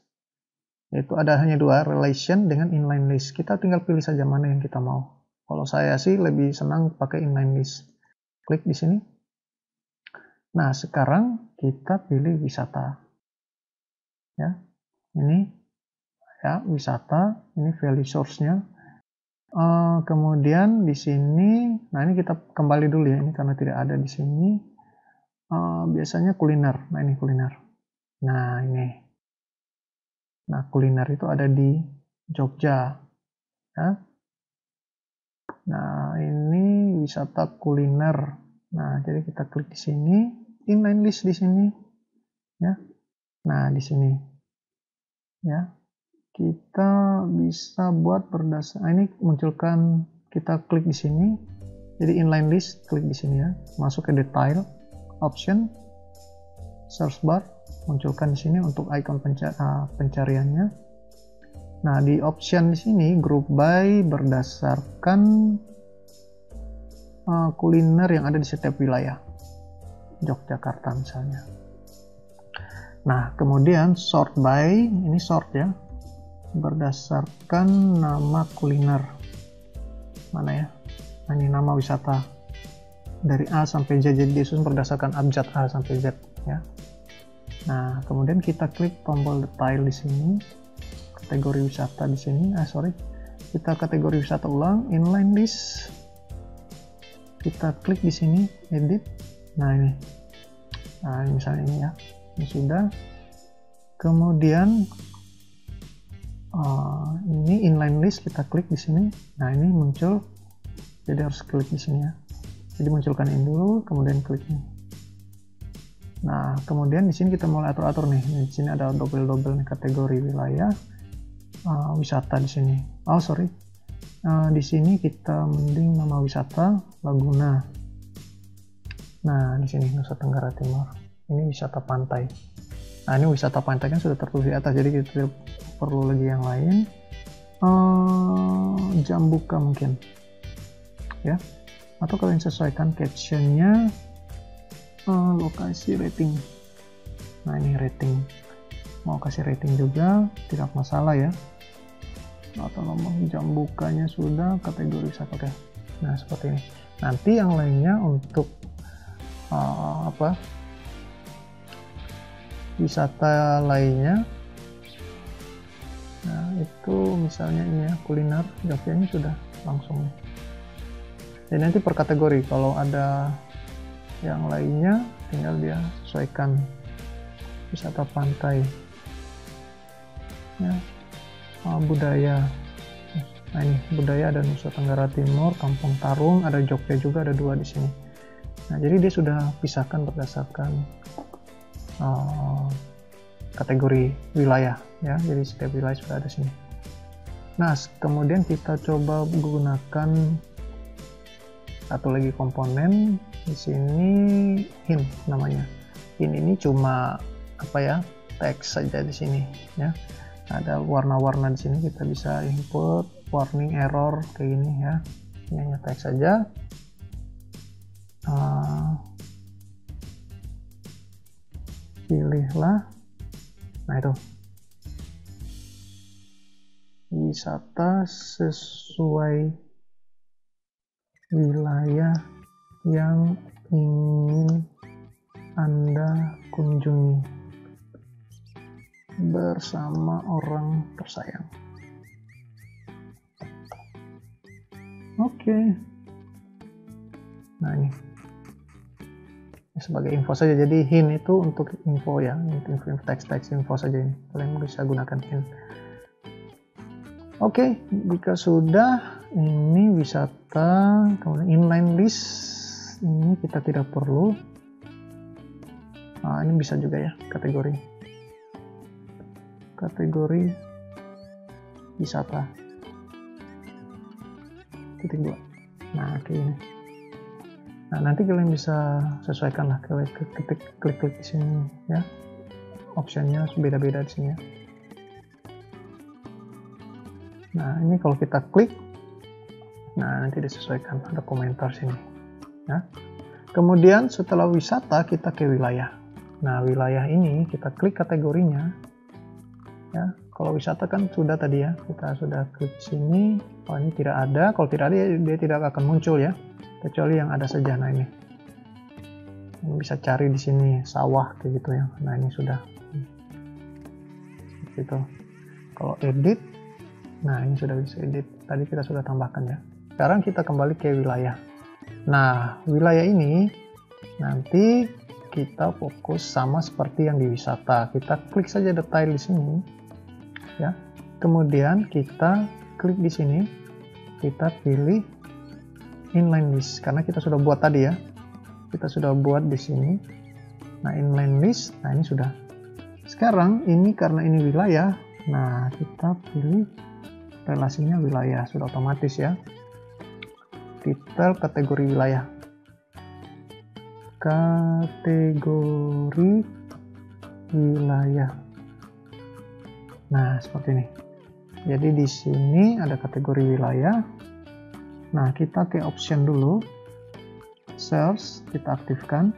Yaitu ada hanya dua, relation dengan inline list. Kita tinggal pilih saja mana yang kita mau. Kalau saya sih lebih senang pakai inline list. Klik di sini. Nah, sekarang kita pilih wisata. Ya, ini ya wisata, ini value source-nya. Kemudian di sini, nah ini kita kembali dulu ya, ini karena tidak ada di sini. Biasanya kuliner. Nah, ini kuliner. Nah, ini. Nah, kuliner itu ada di Jogja. Ya. Nah, ini wisata kuliner. Nah, jadi kita klik di sini, inline list di sini. Ya. Nah, di sini. Ya. Kita bisa buat berdasarkan, ini munculkan, kita klik di sini. Jadi inline list, klik di sini ya. Masuk ke detail, option, search bar, munculkan di sini untuk icon pencariannya. Nah, di option di sini group by berdasarkan kuliner yang ada di setiap wilayah. Yogyakarta misalnya. Nah, kemudian sort by, ini sort ya. Berdasarkan nama kuliner. Mana ya? Nah, ini nama wisata. Dari A sampai Z, jadi disusun berdasarkan abjad A sampai Z ya. Nah, kemudian kita klik tombol detail di sini, kategori wisata di sini. Kita kategori wisata ulang, inline list. Kita klik di sini, edit. Nah, ini. Nah, misalnya ini ya. Ini sudah. Kemudian ini inline list, kita klik di sini. Nah, ini muncul. Jadi harus klik di sini ya. Jadi munculkan ini dulu, kemudian klik ini. Nah, kemudian di sini kita mulai atur-atur nih. Di sini ada double nih kategori wilayah wisata di sini. Di sini kita mending nama wisata Laguna. Nah, di sini Nusa Tenggara Timur. Ini wisata pantai. Nah, ini wisata pantai kan sudah tertulis di atas, jadi kita tidak perlu lagi yang lain. Jambuka mungkin, ya. Atau kalian sesuaikan captionnya. Lokasi rating. Nah, ini rating. Mau kasih rating juga tidak masalah ya. Atau nomor jam bukanya sudah, kategori wisata. Oke. Nah, seperti ini. Nanti yang lainnya untuk wisata lainnya. Nah, itu misalnya ini ya, kuliner. Jogja ini sudah langsung. Jadi nanti per kategori, kalau ada yang lainnya tinggal dia sesuaikan. Wisata pantai ya, budaya. Nah, ini budaya ada Nusa Tenggara Timur, Kampung Tarung, ada Jogja juga, ada dua di sini. Nah, jadi dia sudah pisahkan berdasarkan kategori wilayah ya, jadi setiap wilayah sudah ada sini. Nah, kemudian kita coba gunakan satu lagi komponen di sini, hint namanya. Hint ini cuma teks saja di sini ya. Ada warna-warna di sini, kita bisa input warning error kayak gini ya. Ini hanya teks saja. Pilihlah. Nah, itu wisata sesuai wilayah yang ingin Anda kunjungi bersama orang tersayang. Oke. Nah, ini sebagai info saja, jadi hint itu untuk info ya, info teks info saja, ini kalian bisa gunakan hint. Oke, jika sudah, ini wisata, kemudian inline list ini kita tidak perlu. Nah, ini bisa juga ya, kategori wisata .2. Nah, kayak ini. Nah, nanti kalian bisa sesuaikan lah, klik di sini ya. Optionnya beda-beda di sini ya. Nah, ini kalau kita klik, nah nanti disesuaikan, ada komentar sini ya. Kemudian setelah wisata kita ke wilayah. Nah, wilayah ini kita klik kategorinya. Ya, kalau wisata kan sudah tadi ya, kita sudah klik sini. Oh, ini tidak ada. Kalau tidak ada, dia tidak akan muncul ya, kecuali yang ada saja. Nah, ini bisa cari di sini sawah kayak gitu ya. Nah, ini sudah seperti itu. Kalau edit, nah ini sudah bisa edit. Tadi kita sudah tambahkan ya. Sekarang kita kembali ke wilayah. Nah, wilayah ini nanti kita fokus sama seperti yang di wisata. Kita klik saja detail di sini ya. Kemudian kita klik di sini, kita pilih inline list karena kita sudah buat tadi ya. Kita sudah buat di sini. Nah, inline list. Nah, ini sudah. Sekarang ini karena ini wilayah, nah kita pilih relasinya wilayah, sudah otomatis ya. Detail kategori wilayah. Kategori wilayah. Nah, seperti ini. Jadi di sini ada kategori wilayah. Nah, kita ke option dulu. Search kita aktifkan.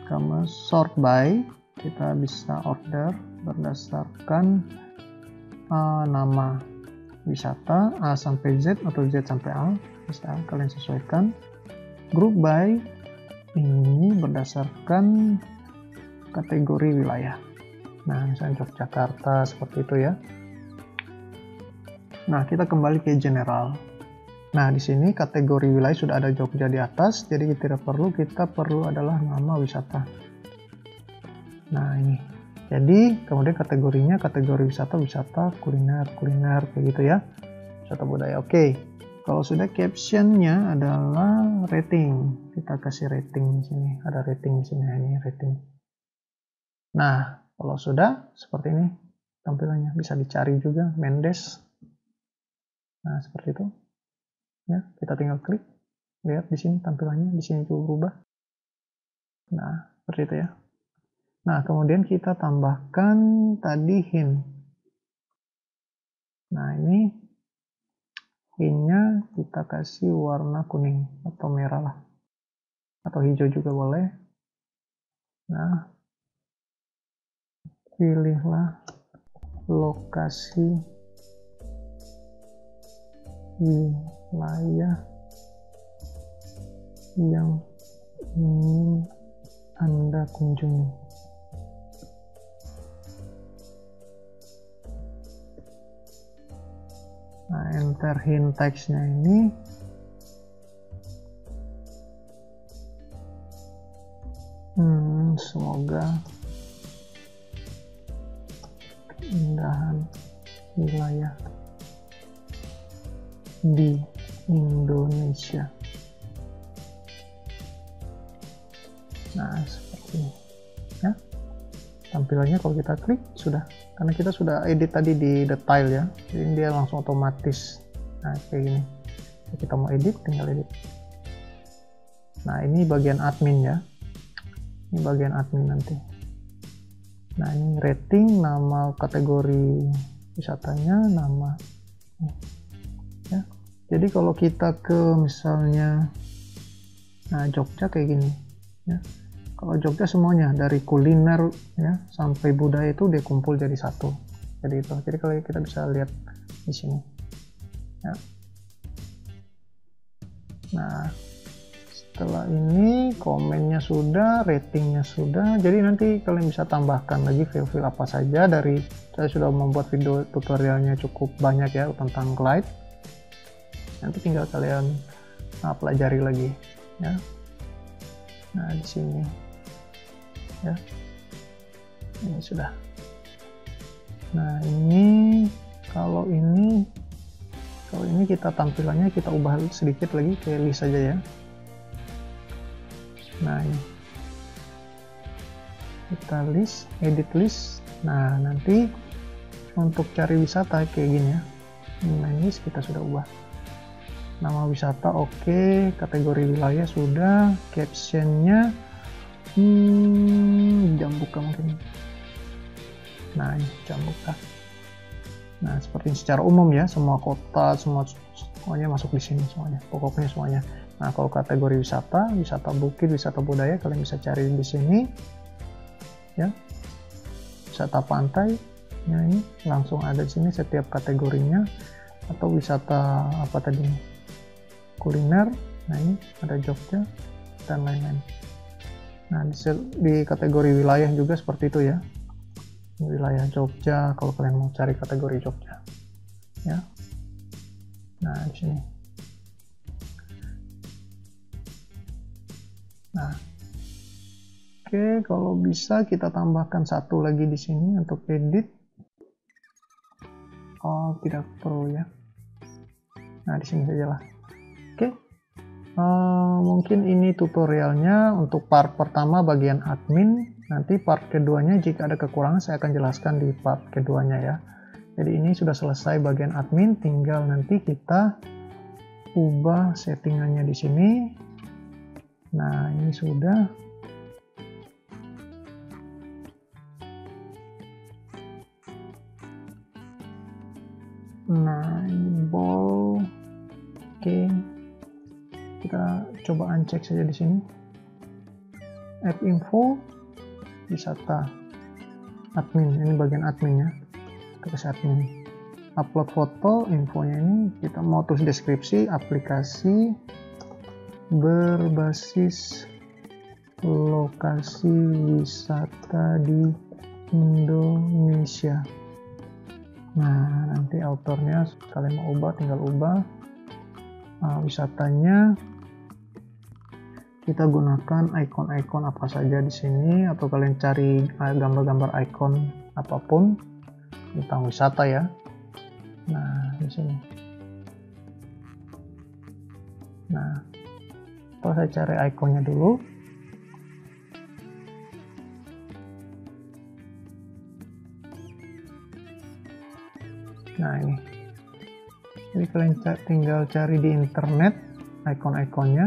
Kemudian sort by, kita bisa order berdasarkan nama wisata A sampai Z atau Z sampai A. Bisa kalian sesuaikan. Group by ini berdasarkan kategori wilayah. Nah, misalnya Yogyakarta seperti itu ya. Nah, kita kembali ke general. Nah, di sini kategori wilayah sudah ada Jogja di atas, jadi tidak perlu, kita perlu adalah nama wisata. Nah, ini. Jadi, kemudian kategorinya kategori wisata, kuliner kayak gitu ya. Wisata budaya. Oke. Kalau sudah, captionnya adalah rating. Kita kasih rating di sini. Ada rating di sini. Ini rating. Nah, kalau sudah seperti ini tampilannya, bisa dicari juga Mendes. Nah, seperti itu. Ya, kita tinggal klik. Lihat di sini tampilannya, di sini juga berubah. Nah, seperti itu ya. Nah, kemudian kita tambahkan tadi hint. Nah, ini hintnya kita kasih warna kuning atau merah lah. Atau hijau juga boleh. Nah, pilihlah lokasi wilayah yang ingin Anda kunjungi. Nah, enter hint text-nya ini. Semoga keindahan wilayah di Indonesia. Nah, seperti ini ya. Tampilannya kalau kita klik sudah, karena kita sudah edit tadi di detail ya, jadi dia langsung otomatis. Nah, kayak gini. Kita mau edit, tinggal edit. Nah, ini bagian admin ya. Ini bagian admin nanti. Nah, ini rating, nama kategori wisatanya, nama ya. Jadi kalau kita ke misalnya, nah Jogja kayak gini ya. Kalau Jogja semuanya dari kuliner ya sampai budaya itu dia kumpul jadi satu. Jadi itu. Jadi kalau kita bisa lihat di sini. Ya. Nah, setelah ini komennya sudah, ratingnya sudah. Jadi nanti kalian bisa tambahkan lagi file-file apa saja dari, saya sudah membuat video tutorialnya cukup banyak ya tentang Glide. Nanti tinggal kalian pelajari lagi ya. Nah, di sini ya, ini sudah. Nah, ini kalau ini kita tampilannya kita ubah sedikit lagi ke list saja ya. Nah, ini kita list, edit list. Nah, nanti untuk cari wisata kayak gini ya, inline list kita sudah ubah. Nama wisata oke, kategori wilayah sudah, captionnya jam buka mungkin. Nah, ini jam buka. Nah, seperti secara umum ya, semua kota, semuanya masuk di sini semuanya. Pokoknya semuanya. Nah, kalau kategori wisata, wisata bukit, wisata budaya, kalian bisa cari di sini. Ya, wisata pantai, ya ini langsung ada di sini setiap kategorinya. Atau wisata apa tadi? Kuliner, nah ini ada Jogja dan lain-lain. Nah, di kategori wilayah juga seperti itu ya. Wilayah Jogja, kalau kalian mau cari kategori Jogja. Ya. Nah, di sini. Nah, oke, kalau bisa kita tambahkan satu lagi di sini untuk edit. Oh, tidak perlu ya. Nah, di sini sajalah. Oke. Mungkin ini tutorialnya untuk part pertama bagian admin. Nanti part keduanya jika ada kekurangan saya akan jelaskan di part keduanya ya. Jadi ini sudah selesai bagian admin, tinggal nanti kita ubah settingannya di sini. Nah, ini sudah. Nah, ini ball. Oke. Kita coba uncek saja di sini. App info, wisata, admin. Ini bagian admin ya. Kita kasih admin. Upload foto, infonya ini kita mau tulis deskripsi aplikasi berbasis lokasi wisata di Indonesia. Nah, nanti autornya kalian mau ubah, tinggal ubah. Wisatanya kita gunakan icon-icon apa saja di sini, atau kalian cari gambar-gambar icon apapun tentang wisata ya. Nah, di sini. Nah, kalau saya cari ikonnya dulu. Nah, ini. Jadi kalian tinggal cari di internet icon-iconnya.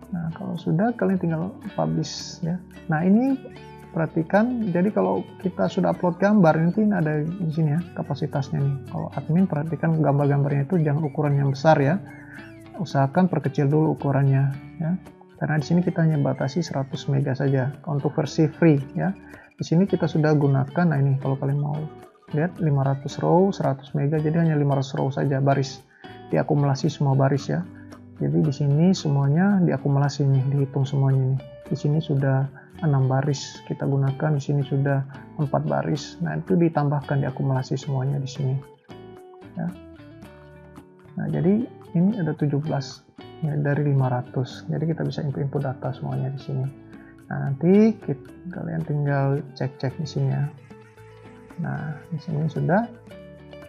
Nah, kalau sudah kalian tinggal publish ya. Nah, ini perhatikan, jadi kalau kita sudah upload gambar nanti ada di sini ya kapasitasnya nih. Kalau admin perhatikan gambar-gambarnya itu jangan ukuran yang besar ya. Usahakan perkecil dulu ukurannya ya. Karena di sini kita hanya batasi 100 MB saja untuk versi free ya. Di sini kita sudah gunakan, nah ini kalau kalian mau lihat 500 row 100 MB, jadi hanya 500 row saja baris, diakumulasi semua baris ya. Jadi di sini semuanya diakumulasi nih, dihitung semuanya nih. Di sini sudah 6 baris kita gunakan, di sini sudah 4 baris. Nah, itu ditambahkan diakumulasi semuanya di sini. Ya. Nah, jadi ini ada 17 ya, dari 500. Jadi kita bisa input data semuanya di sini. Nah, nanti kalian tinggal cek-cek di sini ya. Nah, di sini sudah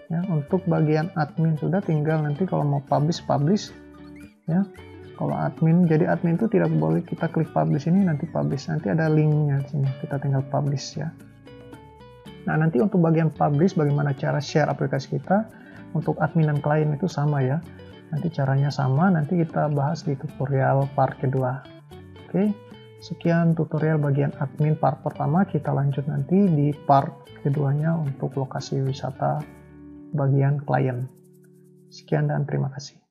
ya. Untuk bagian admin sudah, tinggal nanti kalau mau publish ya. Kalau admin, jadi admin itu tidak boleh kita klik publish ini, nanti publish, nanti ada linknya di sini, kita tinggal publish ya. Nah, nanti untuk bagian publish, bagaimana cara share aplikasi kita untuk admin dan klien itu sama ya. Nanti caranya sama, nanti kita bahas di tutorial part kedua. Oke, sekian tutorial bagian admin part pertama, kita lanjut nanti di part keduanya untuk lokasi wisata bagian klien. Sekian dan terima kasih.